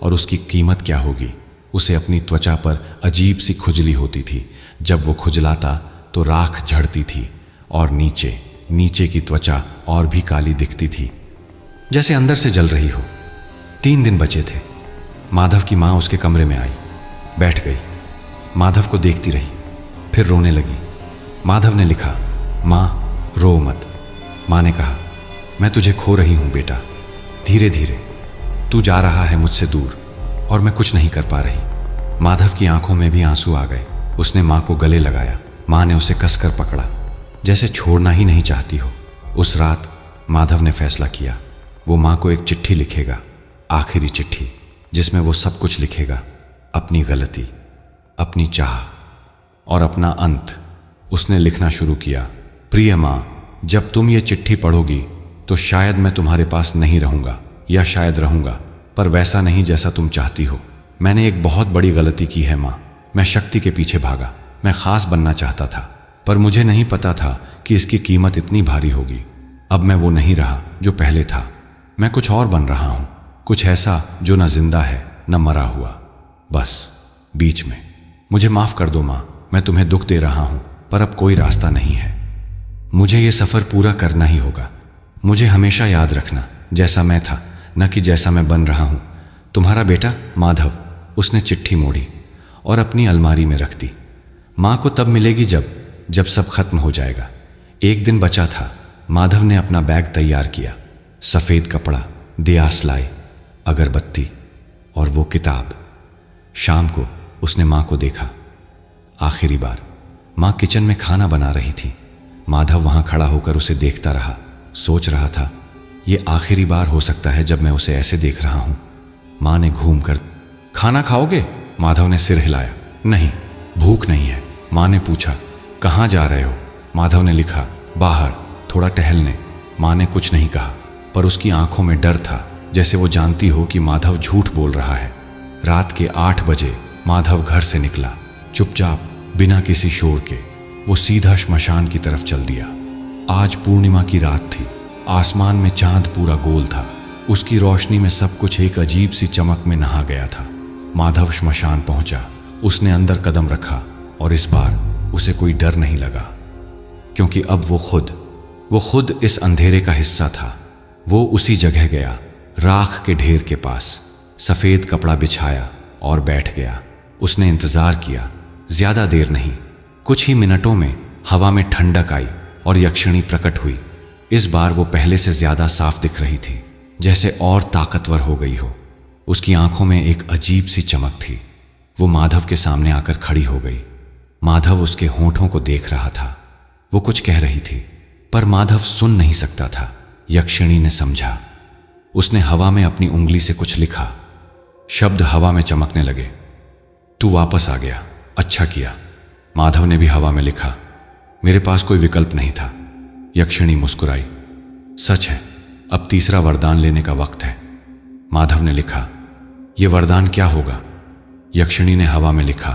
A: और उसकी कीमत क्या होगी। उसे अपनी त्वचा पर अजीब सी खुजली होती थी। जब वो खुजलाता तो राख झड़ती थी और नीचे की त्वचा और भी काली दिखती थी, जैसे अंदर से जल रही हो। 3 दिन बचे थे। माधव की माँ उसके कमरे में आई, बैठ गई, माधव को देखती रही, फिर रोने लगी। माधव ने लिखा, माँ रो मत। माँ ने कहा, मैं तुझे खो रही हूँ बेटा, धीरे धीरे तू जा रहा है मुझसे दूर और मैं कुछ नहीं कर पा रही। माधव की आंखों में भी आंसू आ गए। उसने माँ को गले लगाया। माँ ने उसे कसकर पकड़ा, जैसे छोड़ना ही नहीं चाहती हो। उस रात माधव ने फैसला किया, वो माँ को एक चिट्ठी लिखेगा, आखिरी चिट्ठी, जिसमें वो सब कुछ लिखेगा, अपनी गलती, अपनी चाह और अपना अंत। उसने लिखना शुरू किया, प्रिय माँ, जब तुम ये चिट्ठी पढ़ोगी तो शायद मैं तुम्हारे पास नहीं रहूँगा, या शायद रहूँगा, पर वैसा नहीं जैसा तुम चाहती हो। मैंने एक बहुत बड़ी गलती की है माँ। मैं शक्ति के पीछे भागा। मैं खास बनना चाहता था, पर मुझे नहीं पता था कि इसकी कीमत इतनी भारी होगी। अब मैं वो नहीं रहा जो पहले था। मैं कुछ और बन रहा हूँ, कुछ ऐसा जो न जिंदा है न मरा हुआ, बस बीच में। मुझे माफ़ कर दो माँ, मैं तुम्हें दुख दे रहा हूँ, पर अब कोई रास्ता नहीं है। मुझे ये सफ़र पूरा करना ही होगा। मुझे हमेशा याद रखना जैसा मैं था, न कि जैसा मैं बन रहा हूँ। तुम्हारा बेटा माधव। उसने चिट्ठी मोड़ी और अपनी अलमारी में रख दी। माँ को तब मिलेगी जब सब खत्म हो जाएगा। एक दिन बचा था। माधव ने अपना बैग तैयार किया, सफ़ेद कपड़ा, दियास लाई, अगरबत्ती और वो किताब। शाम को उसने माँ को देखा आखिरी बार। माँ किचन में खाना बना रही थी। माधव वहाँ खड़ा होकर उसे देखता रहा, सोच रहा था, ये आखिरी बार हो सकता है जब मैं उसे ऐसे देख रहा हूँ। माँ ने घूम कर, खाना खाओगे? माधव ने सिर हिलाया, नहीं, भूख नहीं है। माँ ने पूछा, कहाँ जा रहे हो? माधव ने लिखा, बाहर, थोड़ा टहलने। माँ ने कुछ नहीं कहा, पर उसकी आंखों में डर था, जैसे वो जानती हो कि माधव झूठ बोल रहा है। रात के 8 बजे माधव घर से निकला, चुपचाप, बिना किसी शोर के। वो सीधा श्मशान की तरफ चल दिया। आज पूर्णिमा की रात थी। आसमान में चांद पूरा गोल था। उसकी रोशनी में सब कुछ एक अजीब सी चमक में नहा गया था। माधव श्मशान पहुंचा। उसने अंदर कदम रखा और इस बार उसे कोई डर नहीं लगा, क्योंकि अब वो खुद इस अंधेरे का हिस्सा था। वो उसी जगह गया, राख के ढेर के पास, सफ़ेद कपड़ा बिछाया और बैठ गया। उसने इंतज़ार किया। ज़्यादा देर नहीं, कुछ ही मिनटों में हवा में ठंडक आई और यक्षिणी प्रकट हुई। इस बार वो पहले से ज़्यादा साफ दिख रही थी, जैसे और ताकतवर हो गई हो। उसकी आंखों में एक अजीब सी चमक थी। वो माधव के सामने आकर खड़ी हो गई। माधव उसके होंठों को देख रहा था। वो कुछ कह रही थी, पर माधव सुन नहीं सकता था। यक्षिणी ने समझा, उसने हवा में अपनी उंगली से कुछ लिखा। शब्द हवा में चमकने लगे। तू वापस आ गया, अच्छा किया। माधव ने भी हवा में लिखा। मेरे पास कोई विकल्प नहीं था। यक्षिणी मुस्कुराई। सच है, अब तीसरा वरदान लेने का वक्त है। माधव ने लिखा। यह वरदान क्या होगा? यक्षिणी ने हवा में लिखा।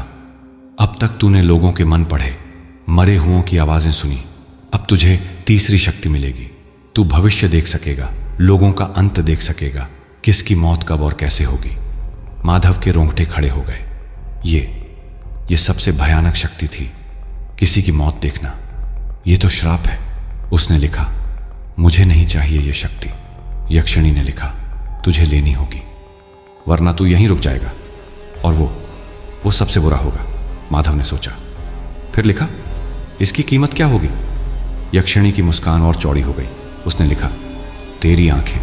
A: अब तक तूने लोगों के मन पढ़े, मरे हुओं की आवाजें सुनी। अब तुझे तीसरी शक्ति मिलेगी। तू भविष्य देख सकेगा, लोगों का अंत देख सकेगा, किसकी मौत कब और कैसे होगी। माधव के रोंगटे खड़े हो गए। ये सबसे भयानक शक्ति थी, किसी की मौत देखना। ये तो श्राप है। उसने लिखा। मुझे नहीं चाहिए ये शक्ति। यक्षिणी ने लिखा। तुझे लेनी होगी, वरना तू यहीं रुक जाएगा और वो सबसे बुरा होगा। माधव ने सोचा, फिर लिखा। इसकी कीमत क्या होगी? यक्षिणी की मुस्कान और चौड़ी हो गई। उसने लिखा। तेरी आंखें,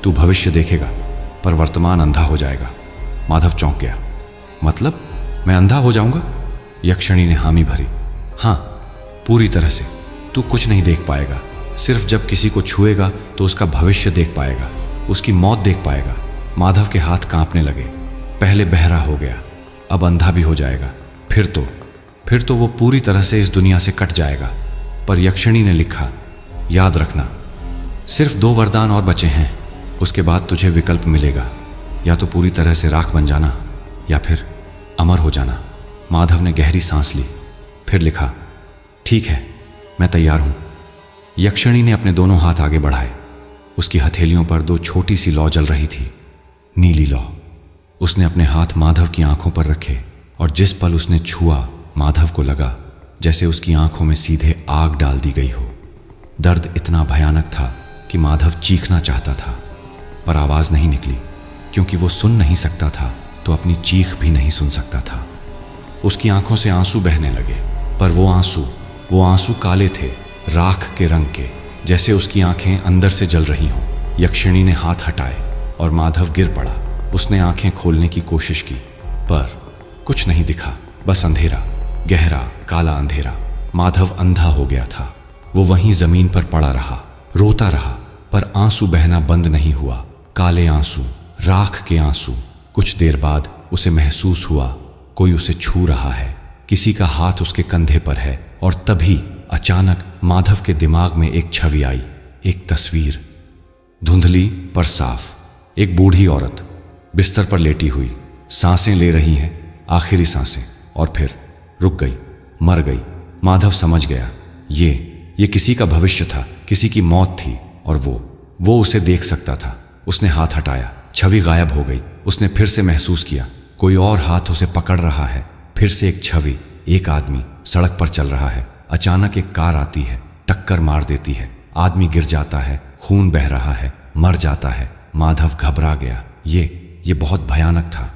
A: तू भविष्य देखेगा पर वर्तमान अंधा हो जाएगा। माधव चौंक गया। मतलब मैं अंधा हो जाऊंगा? यक्षिणी ने हामी भरी। हाँ, पूरी तरह से। तू कुछ नहीं देख पाएगा। सिर्फ जब किसी को छुएगा तो उसका भविष्य देख पाएगा, उसकी मौत देख पाएगा। माधव के हाथ कांपने लगे। पहले बहरा हो गया, अब अंधा भी हो जाएगा। फिर तो वो पूरी तरह से इस दुनिया से कट जाएगा। पर यक्षिणी ने लिखा। याद रखना, सिर्फ 2 वरदान और बचे हैं। उसके बाद तुझे विकल्प मिलेगा, या तो पूरी तरह से राख बन जाना या फिर अमर हो जाना। माधव ने गहरी सांस ली, फिर लिखा। ठीक है, मैं तैयार हूं। यक्षिणी ने अपने दोनों हाथ आगे बढ़ाए। उसकी हथेलियों पर 2 छोटी सी लौ जल रही थी, नीली लौ। उसने अपने हाथ माधव की आंखों पर रखे और जिस पल उसने छुआ, माधव को लगा जैसे उसकी आंखों में सीधे आग डाल दी गई हो। दर्द इतना भयानक था कि माधव चीखना चाहता था, पर आवाज नहीं निकली, क्योंकि वो सुन नहीं सकता था तो अपनी चीख भी नहीं सुन सकता था। उसकी आंखों से आंसू बहने लगे, पर वो आंसू काले थे, राख के रंग के, जैसे उसकी आंखें अंदर से जल रही हों। यक्षिणी ने हाथ हटाए और माधव गिर पड़ा। उसने आंखें खोलने की कोशिश की, पर कुछ नहीं दिखा, बस अंधेरा, गहरा काला अंधेरा। माधव अंधा हो गया था। वो वहीं जमीन पर पड़ा रहा, रोता रहा, पर आंसू बहना बंद नहीं हुआ। काले आंसू, राख के आंसू। कुछ देर बाद उसे महसूस हुआ कोई उसे छू रहा है, किसी का हाथ उसके कंधे पर है। और तभी अचानक माधव के दिमाग में एक छवि आई, एक तस्वीर, धुंधली पर साफ। एक बूढ़ी औरत बिस्तर पर लेटी हुई, सांसें ले रही है, आखिरी सांसें, और फिर रुक गई, मर गई। माधव समझ गया, ये किसी का भविष्य था, किसी की मौत थी, और वो उसे देख सकता था। उसने हाथ हटाया, छवि गायब हो गई। उसने फिर से महसूस किया कोई और हाथ उसे पकड़ रहा है। फिर से एक छवि, एक आदमी सड़क पर चल रहा है। अचानक एक कार आती है, टक्कर मार देती है। आदमी गिर जाता है, खून बह रहा है, मर जाता है। माधव घबरा गया। ये बहुत भयानक था।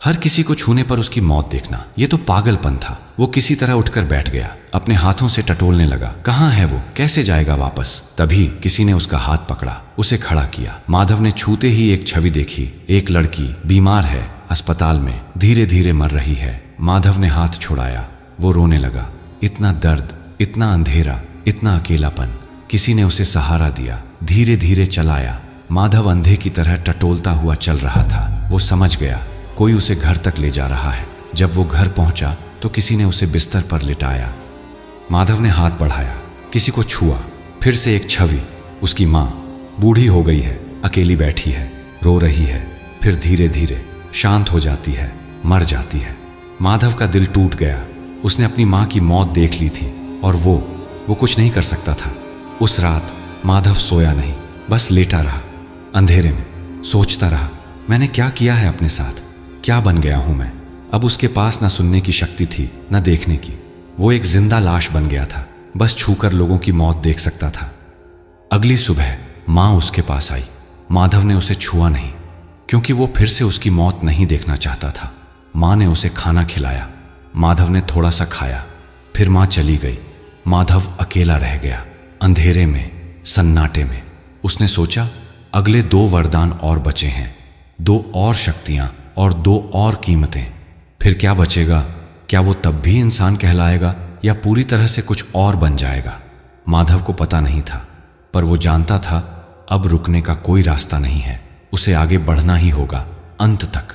A: हर किसी को छूने पर उसकी मौत देखना, ये तो पागलपन था। वो किसी तरह उठकर बैठ गया, अपने हाथों से टटोलने लगा। कहाँ है वो, कैसे जाएगा वापस? तभी किसी ने उसका हाथ पकड़ा, उसे खड़ा किया। माधव ने छूते ही एक छवि देखी। एक लड़की बीमार है, अस्पताल में, धीरे धीरे मर रही है। माधव ने हाथ छुड़ाया, वो रोने लगा। इतना दर्द, इतना अंधेरा, इतना अकेलापन। किसी ने उसे सहारा दिया, धीरे धीरे चलाया। माधव अंधे की तरह टटोलता हुआ चल रहा था। वो समझ गया कोई उसे घर तक ले जा रहा है। जब वो घर पहुंचा तो किसी ने उसे बिस्तर पर लिटाया। माधव ने हाथ बढ़ाया, किसी को छुआ। फिर से एक छवि, उसकी माँ, बूढ़ी हो गई है, अकेली बैठी है, रो रही है। फिर धीरे धीरे शांत हो जाती है, मर जाती है। माधव का दिल टूट गया। उसने अपनी माँ की मौत देख ली थी और वो कुछ नहीं कर सकता था। उस रात माधव सोया नहीं, बस लेटा रहा, अंधेरे में सोचता रहा, मैंने क्या किया है अपने साथ, क्या बन गया हूं मैं। अब उसके पास न सुनने की शक्ति थी, न देखने की। वो एक जिंदा लाश बन गया था, बस छूकर लोगों की मौत देख सकता था। अगली सुबह माँ उसके पास आई। माधव ने उसे छुआ नहीं, क्योंकि वो फिर से उसकी मौत नहीं देखना चाहता था। माँ ने उसे खाना खिलाया। माधव ने थोड़ा सा खाया, फिर माँ चली गई। माधव अकेला रह गया, अंधेरे में, सन्नाटे में। उसने सोचा, अगले 2 वरदान और बचे हैं, 2 और शक्तियां और 2 और कीमतें। फिर क्या बचेगा? क्या वो तब भी इंसान कहलाएगा या पूरी तरह से कुछ और बन जाएगा? माधव को पता नहीं था, पर वो जानता था अब रुकने का कोई रास्ता नहीं है, उसे आगे बढ़ना ही होगा, अंत तक,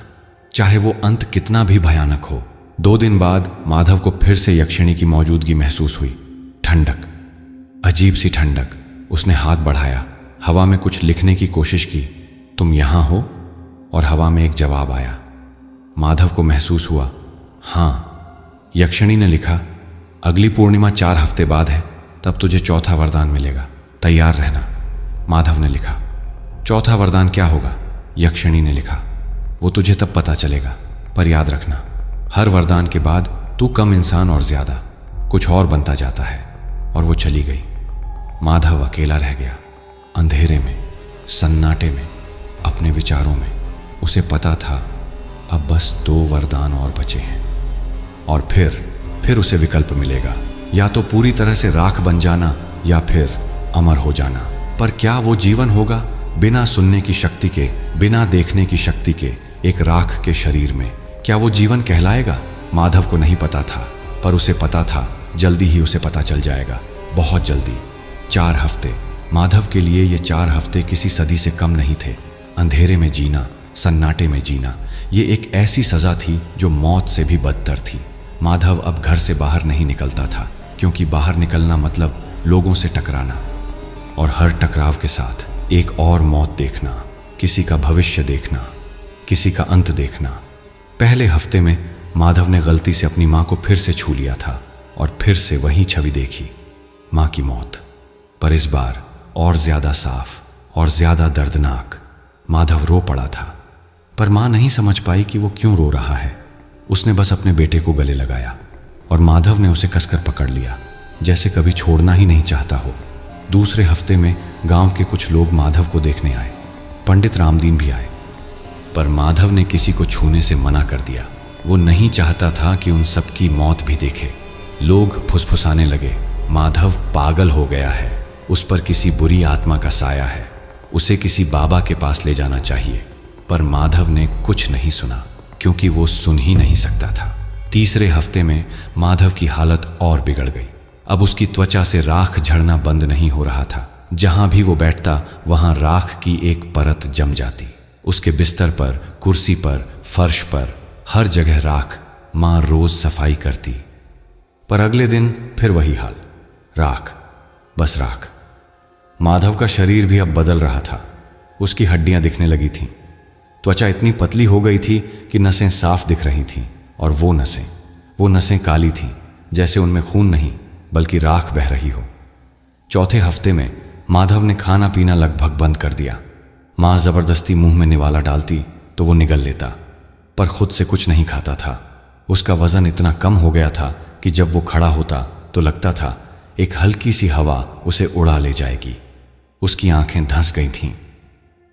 A: चाहे वो अंत कितना भी भयानक हो। 2 दिन बाद माधव को फिर से यक्षिणी की मौजूदगी महसूस हुई। ठंडक, अजीब सी ठंडक। उसने हाथ बढ़ाया, हवा में कुछ लिखने की कोशिश की। तुम यहां हो? और हवा में एक जवाब आया। माधव को महसूस हुआ, हाँ। यक्षिणी ने लिखा, अगली पूर्णिमा 4 हफ्ते बाद है, तब तुझे चौथा वरदान मिलेगा, तैयार रहना। माधव ने लिखा, चौथा वरदान क्या होगा? यक्षिणी ने लिखा, वो तुझे तब पता चलेगा, पर याद रखना, हर वरदान के बाद तू कम इंसान और ज्यादा कुछ और बनता जाता है। और वो चली गई। माधव अकेला रह गया, अंधेरे में, सन्नाटे में, अपने विचारों में। उसे पता था अब बस 2 वरदान और बचे हैं, और फिर उसे विकल्प मिलेगा, या तो पूरी तरह से राख बन जाना या फिर अमर हो जाना। पर क्या वो जीवन होगा, बिना सुनने की शक्ति के, बिना देखने की शक्ति के, एक राख के शरीर में? क्या वो जीवन कहलाएगा? माधव को नहीं पता था, पर उसे पता था जल्दी ही उसे पता चल जाएगा, बहुत जल्दी। 4 हफ्ते, माधव के लिए ये 4 हफ्ते किसी सदी से कम नहीं थे। अंधेरे में जीना, सन्नाटे में जीना, ये एक ऐसी सजा थी जो मौत से भी बदतर थी। माधव अब घर से बाहर नहीं निकलता था, क्योंकि बाहर निकलना मतलब लोगों से टकराना, और हर टकराव के साथ एक और मौत देखना, किसी का भविष्य देखना, किसी का अंत देखना। पहले हफ्ते में माधव ने गलती से अपनी माँ को फिर से छू लिया था, और फिर से वही छवि देखी, माँ की मौत। पर इस बार और ज्यादा साफ और ज्यादा दर्दनाक। माधव रो पड़ा था, पर माँ नहीं समझ पाई कि वो क्यों रो रहा है। उसने बस अपने बेटे को गले लगाया, और माधव ने उसे कसकर पकड़ लिया, जैसे कभी छोड़ना ही नहीं चाहता हो। दूसरे हफ्ते में गांव के कुछ लोग माधव को देखने आए, पंडित रामदीन भी आए, पर माधव ने किसी को छूने से मना कर दिया। वो नहीं चाहता था कि उन सबकी मौत भी देखे। लोग फुसफुसाने लगे, माधव पागल हो गया है, उस पर किसी बुरी आत्मा का साया है, उसे किसी बाबा के पास ले जाना चाहिए। पर माधव ने कुछ नहीं सुना, क्योंकि वो सुन ही नहीं सकता था। तीसरे हफ्ते में माधव की हालत और बिगड़ गई। अब उसकी त्वचा से राख झड़ना बंद नहीं हो रहा था। जहां भी वो बैठता वहां राख की एक परत जम जाती। उसके बिस्तर पर, कुर्सी पर, फर्श पर, हर जगह राख। मां रोज सफाई करती, पर अगले दिन फिर वही हाल, राख, बस राख। माधव का शरीर भी अब बदल रहा था। उसकी हड्डियां दिखने लगी थीं, त्वचा इतनी पतली हो गई थी कि नसें साफ दिख रही थीं, और वो नसें काली थीं, जैसे उनमें खून नहीं बल्कि राख बह रही हो। चौथे हफ्ते में माधव ने खाना पीना लगभग बंद कर दिया। माँ जबरदस्ती मुंह में निवाला डालती तो वो निगल लेता, पर खुद से कुछ नहीं खाता था। उसका वजन इतना कम हो गया था कि जब वो खड़ा होता तो लगता था एक हल्की सी हवा उसे उड़ा ले जाएगी। उसकी आंखें धंस गई थीं,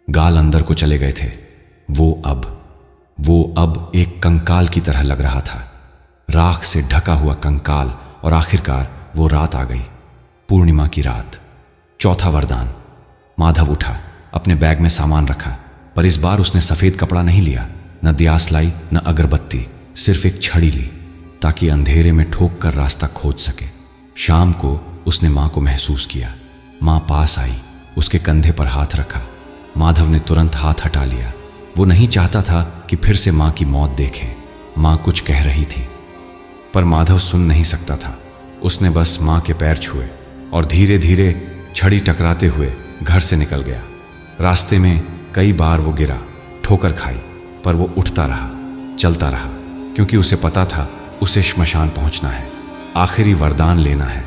A: गाल अंदर को चले गए थे। वो अब एक कंकाल की तरह लग रहा था, राख से ढका हुआ कंकाल। और आखिरकार वो रात आ गई, पूर्णिमा की रात। चौथा वरदान। माधव उठा, अपने बैग में सामान रखा, पर इस बार उसने सफेद कपड़ा नहीं लिया, न दियास लाई, न अगरबत्ती, सिर्फ एक छड़ी ली, ताकि अंधेरे में ठोक कर रास्ता खोज सके। शाम को उसने माँ को महसूस किया। माँ पास आई, उसके कंधे पर हाथ रखा। माधव ने तुरंत हाथ हटा लिया। वो नहीं चाहता था कि फिर से माँ की मौत देखे। माँ कुछ कह रही थी, पर माधव सुन नहीं सकता था। उसने बस माँ के पैर छुए और धीरे धीरे छड़ी टकराते हुए घर से निकल गया। रास्ते में कई बार वो गिरा, ठोकर खाई, पर वो उठता रहा, चलता रहा, क्योंकि उसे पता था उसे श्मशान पहुंचना है, आखिरी वरदान लेना है।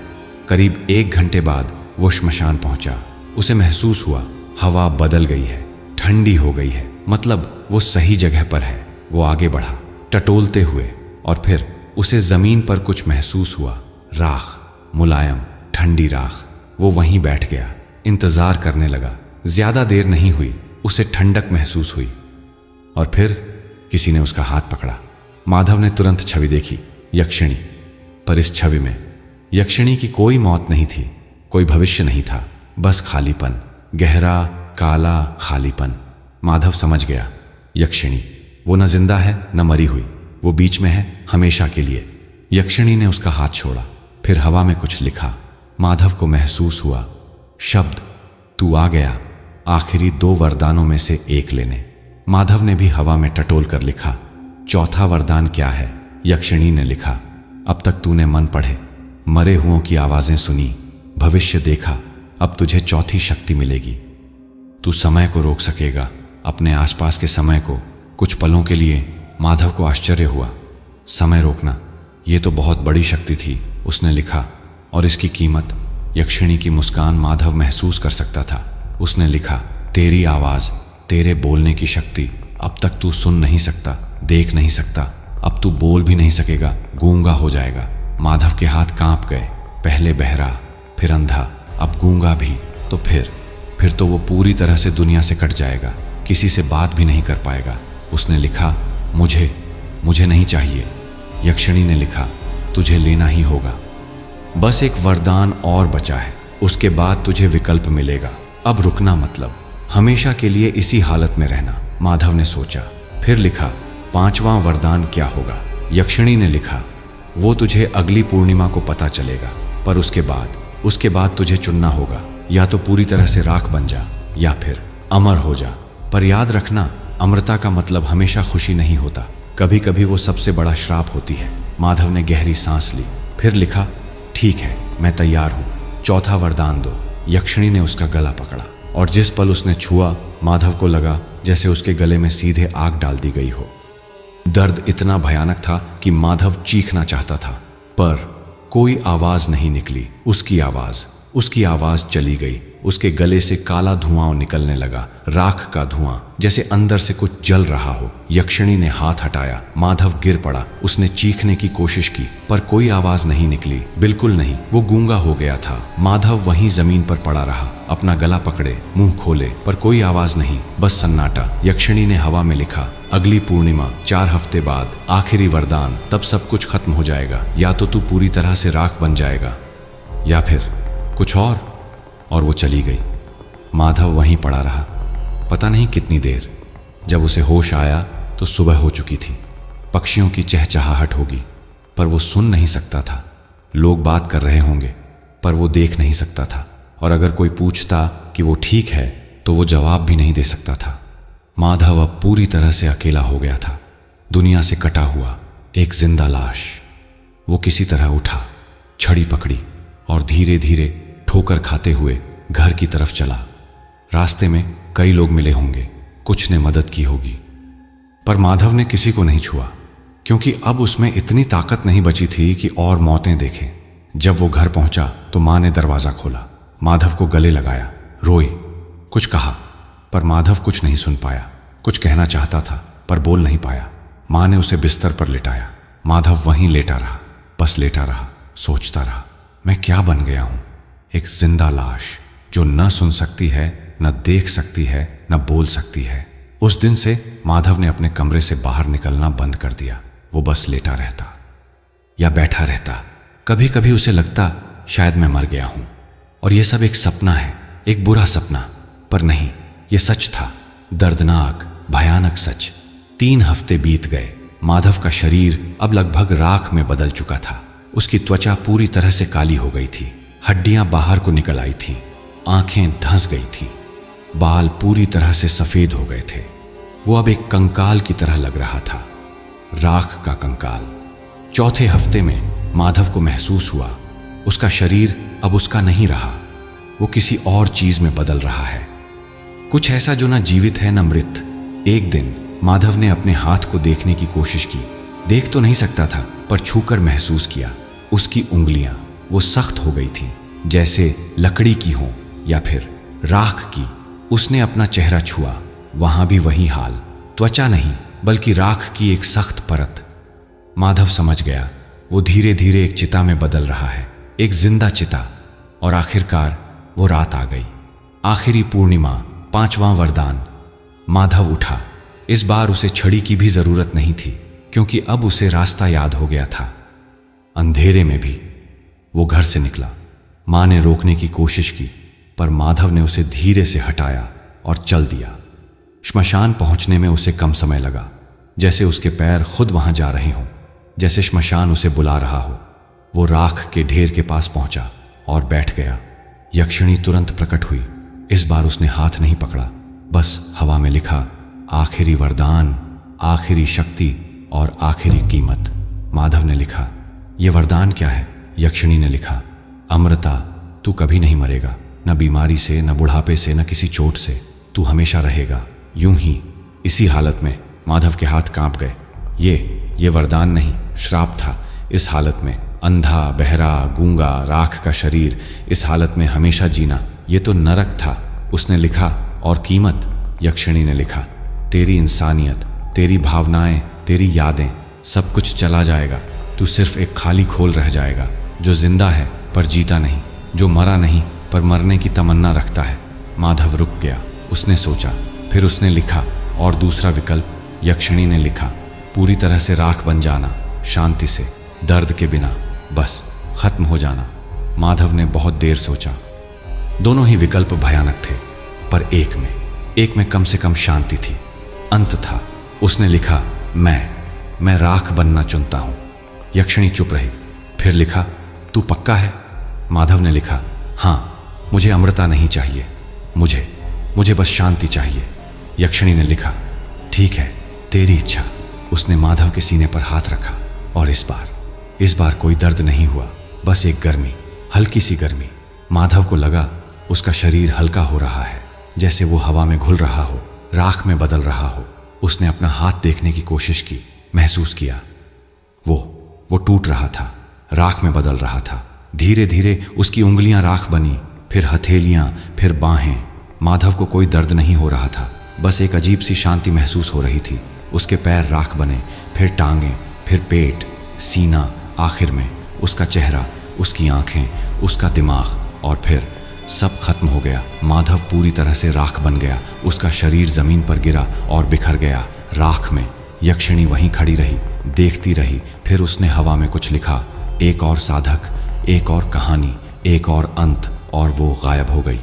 A: करीब 1 घंटे बाद वो श्मशान पहुंचा। उसे महसूस हुआ हवा बदल गई है, ठंडी हो गई है, मतलब वो सही जगह पर है। वो आगे बढ़ा, टटोलते हुए, और फिर उसे जमीन पर कुछ महसूस हुआ, राख, मुलायम ठंडी राख। वो वहीं बैठ गया, इंतजार करने लगा। ज्यादा देर नहीं हुई, उसे ठंडक महसूस हुई, और फिर किसी ने उसका हाथ पकड़ा। माधव ने तुरंत छवि देखी, यक्षिणी। पर इस छवि में यक्षिणी की कोई मौत नहीं थी, कोई भविष्य नहीं था, बस खालीपन, गहरा काला खालीपन। माधव समझ गया, यक्षिणी, वो न जिंदा है न मरी हुई, वो बीच में है, हमेशा के लिए। यक्षिणी ने उसका हाथ छोड़ा, फिर हवा में कुछ लिखा। माधव को महसूस हुआ, शब्द, तू आ गया। आखिरी 2 वरदानों में से एक लेने। माधव ने भी हवा में टटोल कर लिखा, चौथा वरदान क्या है? यक्षिणी ने लिखा, अब तक तूने मन पढ़े, मरे हुओं की आवाजें सुनी, भविष्य देखा, अब तुझे चौथी शक्ति मिलेगी। तू समय को रोक सकेगा, अपने आसपास के समय को। कुछ पलों के लिए माधव को आश्चर्य हुआ। समय रोकना, ये तो बहुत बड़ी शक्ति थी, उसने लिखा, और इसकी कीमत। यक्षिणी की मुस्कान माधव महसूस कर सकता था। उसने लिखा, तेरी आवाज, तेरे बोलने की शक्ति। अब तक तू सुन नहीं सकता, देख नहीं सकता, अब तू बोल भी नहीं सकेगा, गूंगा हो जाएगा। माधव के हाथ कांप गए। पहले बहरा, फिर अंधा, अब गूंगा भी। तो फिर तो वो पूरी तरह से दुनिया से कट जाएगा, किसी से बात भी नहीं कर पाएगा। उसने लिखा, मुझे नहीं चाहिए। यक्षिणी ने लिखा, तुझे लेना ही होगा। बस एक वरदान और बचा है, उसके बाद तुझे विकल्प मिलेगा। अब रुकना मतलब हमेशा के लिए इसी हालत में रहना। माधव ने सोचा, फिर लिखा, 5वां वरदान क्या होगा? यक्षिणी ने लिखा, वो तुझे अगली पूर्णिमा को पता चलेगा, पर उसके बाद तुझे चुनना होगा। या तो पूरी तरह से राख बन जा, या फिर अमर हो जा। पर याद रखना, अमरता का मतलब हमेशा खुशी नहीं होता, कभी कभी वो सबसे बड़ा श्राप होती है। माधव ने गहरी सांस ली, फिर लिखा, ठीक है, मैं तैयार हूं, चौथा वरदान दो। यक्षिणी ने उसका गला पकड़ा, और जिस पल उसने छुआ, माधव को लगा जैसे उसके गले में सीधे आग डाल दी गई हो। दर्द इतना भयानक था कि माधव चीखना चाहता था, पर कोई आवाज नहीं निकली। उसकी आवाज चली गई। उसके गले से काला धुआं निकलने लगा, राख का धुआं, जैसे अंदर से कुछ जल रहा हो। यक्षिणी ने हाथ हटाया, माधव गिर पड़ा। उसने चीखने की कोशिश की, पर कोई आवाज नहीं निकली, बिल्कुल नहीं। वो गूंगा हो गया था। माधव वहीं जमीन पर पड़ा रहा, अपना गला पकड़े, मुंह खोले, पर कोई आवाज नहीं, बस सन्नाटा। यक्षिणी ने हवा में लिखा, अगली पूर्णिमा, 4 हफ्ते बाद, आखिरी वरदान, तब सब कुछ खत्म हो जाएगा। या तो तू पूरी तरह से राख बन जाएगा, या फिर कुछ और वो चली गई। माधव वहीं पड़ा रहा, पता नहीं कितनी देर। जब उसे होश आया तो सुबह हो चुकी थी। पक्षियों की चहचहाहट होगी, पर वो सुन नहीं सकता था। लोग बात कर रहे होंगे, पर वो देख नहीं सकता था। और अगर कोई पूछता कि वो ठीक है, तो वो जवाब भी नहीं दे सकता था। माधव अब पूरी तरह से अकेला हो गया था, दुनिया से कटा हुआ, एक जिंदा लाश। वो किसी तरह उठा, छड़ी पकड़ी और धीरे धीरे ठोकर खाते हुए घर की तरफ चला। रास्ते में कई लोग मिले होंगे, कुछ ने मदद की होगी, पर माधव ने किसी को नहीं छुआ, क्योंकि अब उसमें इतनी ताकत नहीं बची थी कि और मौतें देखे। जब वो घर पहुंचा तो मां ने दरवाजा खोला, माधव को गले लगाया, रोई, कुछ कहा, पर माधव कुछ नहीं सुन पाया। कुछ कहना चाहता था, पर बोल नहीं पाया। मां ने उसे बिस्तर पर लिटाया। माधव वहीं लेटा रहा, बस लेटा रहा, सोचता रहा, मैं क्या बन गया हूं? एक जिंदा लाश जो न सुन सकती है, न देख सकती है, न बोल सकती है। उस दिन से माधव ने अपने कमरे से बाहर निकलना बंद कर दिया। वो बस लेटा रहता या बैठा रहता। कभी कभी उसे लगता शायद मैं मर गया हूं और ये सब एक सपना है, एक बुरा सपना। पर नहीं, ये सच था, दर्दनाक, भयानक सच। 3 हफ्ते बीत गए। माधव का शरीर अब लगभग राख में बदल चुका था। उसकी त्वचा पूरी तरह से काली हो गई थी, हड्डियां बाहर को निकल आई थी, आंखें धंस गई थीं, बाल पूरी तरह से सफेद हो गए थे। वो अब एक कंकाल की तरह लग रहा था, राख का कंकाल। 4थे हफ्ते में माधव को महसूस हुआ उसका शरीर अब उसका नहीं रहा, वो किसी और चीज में बदल रहा है, कुछ ऐसा जो न जीवित है न मृत। एक दिन माधव ने अपने हाथ को देखने की कोशिश की। देख तो नहीं सकता था, पर छूकर महसूस किया। उसकी उंगलियां वो सख्त हो गई थीं, जैसे लकड़ी की हों या फिर राख की। उसने अपना चेहरा छुआ, वहां भी वही हाल, त्वचा नहीं बल्कि राख की एक सख्त परत। माधव समझ गया वो धीरे धीरे एक चिता में बदल रहा है, एक जिंदा चिता। और आखिरकार वो रात आ गई, आखिरी पूर्णिमा, 5वां वरदान। माधव उठा। इस बार उसे छड़ी की भी जरूरत नहीं थी, क्योंकि अब उसे रास्ता याद हो गया था। अंधेरे में भी वो घर से निकला। मां ने रोकने की कोशिश की, पर माधव ने उसे धीरे से हटाया और चल दिया। श्मशान पहुंचने में उसे कम समय लगा, जैसे उसके पैर खुद वहां जा रहे हों, जैसे श्मशान उसे बुला रहा हो। वो राख के ढेर के पास पहुंचा और बैठ गया। यक्षिणी तुरंत प्रकट हुई। इस बार उसने हाथ नहीं पकड़ा, बस हवा में लिखा, आखिरी वरदान, आखिरी शक्ति और आखिरी कीमत। माधव ने लिखा, यह वरदान क्या है? यक्षिणी ने लिखा, अमृता, तू कभी नहीं मरेगा, न बीमारी से, न बुढ़ापे से, न किसी चोट से, तू हमेशा रहेगा यूं ही। इसी हालत में माधव के हाथ कांप गए। ये वरदान नहीं, श्राप था। इस हालत में अंधा, बहरा, गूंगा, राख का शरीर, इस हालत में हमेशा जीना, ये तो नरक था। उसने लिखा, और कीमत? यक्षिणी ने लिखा, तेरी इंसानियत, तेरी भावनाएं, तेरी यादें, सब कुछ चला जाएगा। तू सिर्फ एक खाली खोल रह जाएगा, जो जिंदा है पर जीता नहीं, जो मरा नहीं पर मरने की तमन्ना रखता है। माधव रुक गया। उसने सोचा, फिर उसने लिखा, और दूसरा विकल्प? यक्षिणी ने लिखा, पूरी तरह से राख बन जाना, शांति से, दर्द के बिना, बस खत्म हो जाना। माधव ने बहुत देर सोचा। दोनों ही विकल्प भयानक थे, पर एक में कम से कम शांति थी, अंत था। उसने लिखा, मैं राख बनना चुनता हूं। यक्षिणी चुप रही। फिर लिखा, तू पक्का है? माधव ने लिखा, हाँ, मुझे अमृता नहीं चाहिए, मुझे बस शांति चाहिए। यक्षिणी ने लिखा, ठीक है, तेरी इच्छा। उसने माधव के सीने पर हाथ रखा, और इस बार कोई दर्द नहीं हुआ, बस एक गर्मी, हल्की सी गर्मी। माधव को लगा उसका शरीर हल्का हो रहा है, जैसे वो हवा में घुल रहा हो, राख में बदल रहा हो। उसने अपना हाथ देखने की कोशिश की, महसूस किया, वो टूट रहा था, राख में बदल रहा था। धीरे धीरे उसकी उंगलियां राख बनी, फिर हथेलियां, फिर बाहें। माधव को कोई दर्द नहीं हो रहा था, बस एक अजीब सी शांति महसूस हो रही थी। उसके पैर राख बने, फिर टांगें, फिर पेट, सीना, आखिर में उसका चेहरा, उसकी आंखें, उसका दिमाग, और फिर सब खत्म हो गया। माधव पूरी तरह से राख बन गया। उसका शरीर जमीन पर गिरा और बिखर गया राख में। यक्षिणी वहीं खड़ी रही, देखती रही। फिर उसने हवा में कुछ लिखा, एक और साधक, एक और कहानी, एक और अंत, और वो गायब हो गई।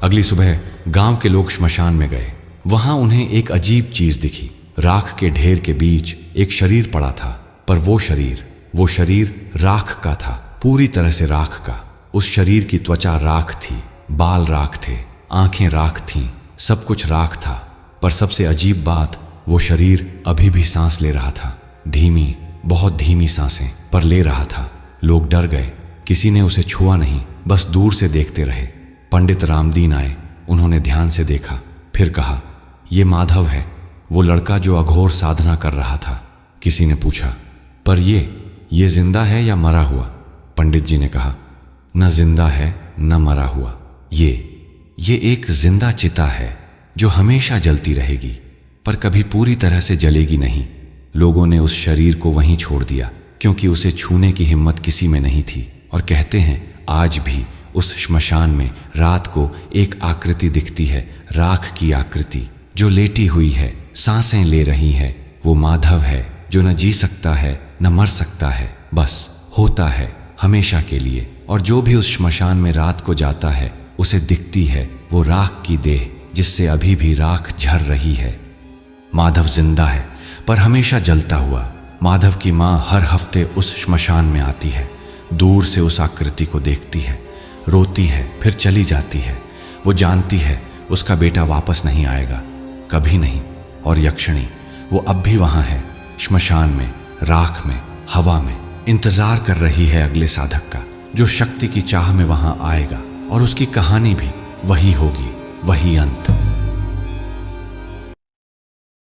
A: अगली सुबह गांव के लोग श्मशान में गए। वहां उन्हें एक अजीब चीज दिखी। राख के ढेर के बीच एक शरीर पड़ा था, पर वो शरीर राख का था, पूरी तरह से राख का। उस शरीर की त्वचा राख थी, बाल राख थे, आंखें राख थीं, सब कुछ राख था। पर सबसे अजीब बात, वो शरीर अभी भी सांस ले रहा था, धीमी, बहुत धीमी सांसें, पर ले रहा था। लोग डर गए। किसी ने उसे छुआ नहीं, बस दूर से देखते रहे। पंडित रामदीन आए, उन्होंने ध्यान से देखा, फिर कहा, ये माधव है, वो लड़का जो अघोर साधना कर रहा था। किसी ने पूछा, पर ये जिंदा है या मरा हुआ? पंडित जी ने कहा, न जिंदा है न मरा हुआ, ये एक जिंदा चिता है जो हमेशा जलती रहेगी, पर कभी पूरी तरह से जलेगी नहीं। लोगों ने उस शरीर को वहीं छोड़ दिया, क्योंकि उसे छूने की हिम्मत किसी में नहीं थी। और कहते हैं आज भी उस श्मशान में रात को एक आकृति दिखती है, राख की आकृति, जो लेटी हुई है, सांसें ले रही है। वो माधव है जो न जी सकता है न मर सकता है, बस होता है हमेशा के लिए। और जो भी उस श्मशान में रात को जाता है, उसे दिखती है वो राख की देह, जिससे अभी भी राख झर रही है। माधव जिंदा है, पर हमेशा जलता हुआ। माधव की माँ हर हफ्ते उस श्मशान में आती है, दूर से उस आकृति को देखती है, रोती है, फिर चली जाती है। वो जानती है उसका बेटा वापस नहीं आएगा, कभी नहीं। और यक्षिणी, वो अब भी वहां है, श्मशान में, राख में, हवा में, इंतजार कर रही है अगले साधक का, जो शक्ति की चाह में वहां आएगा। और उसकी कहानी भी वही होगी, वही अंत।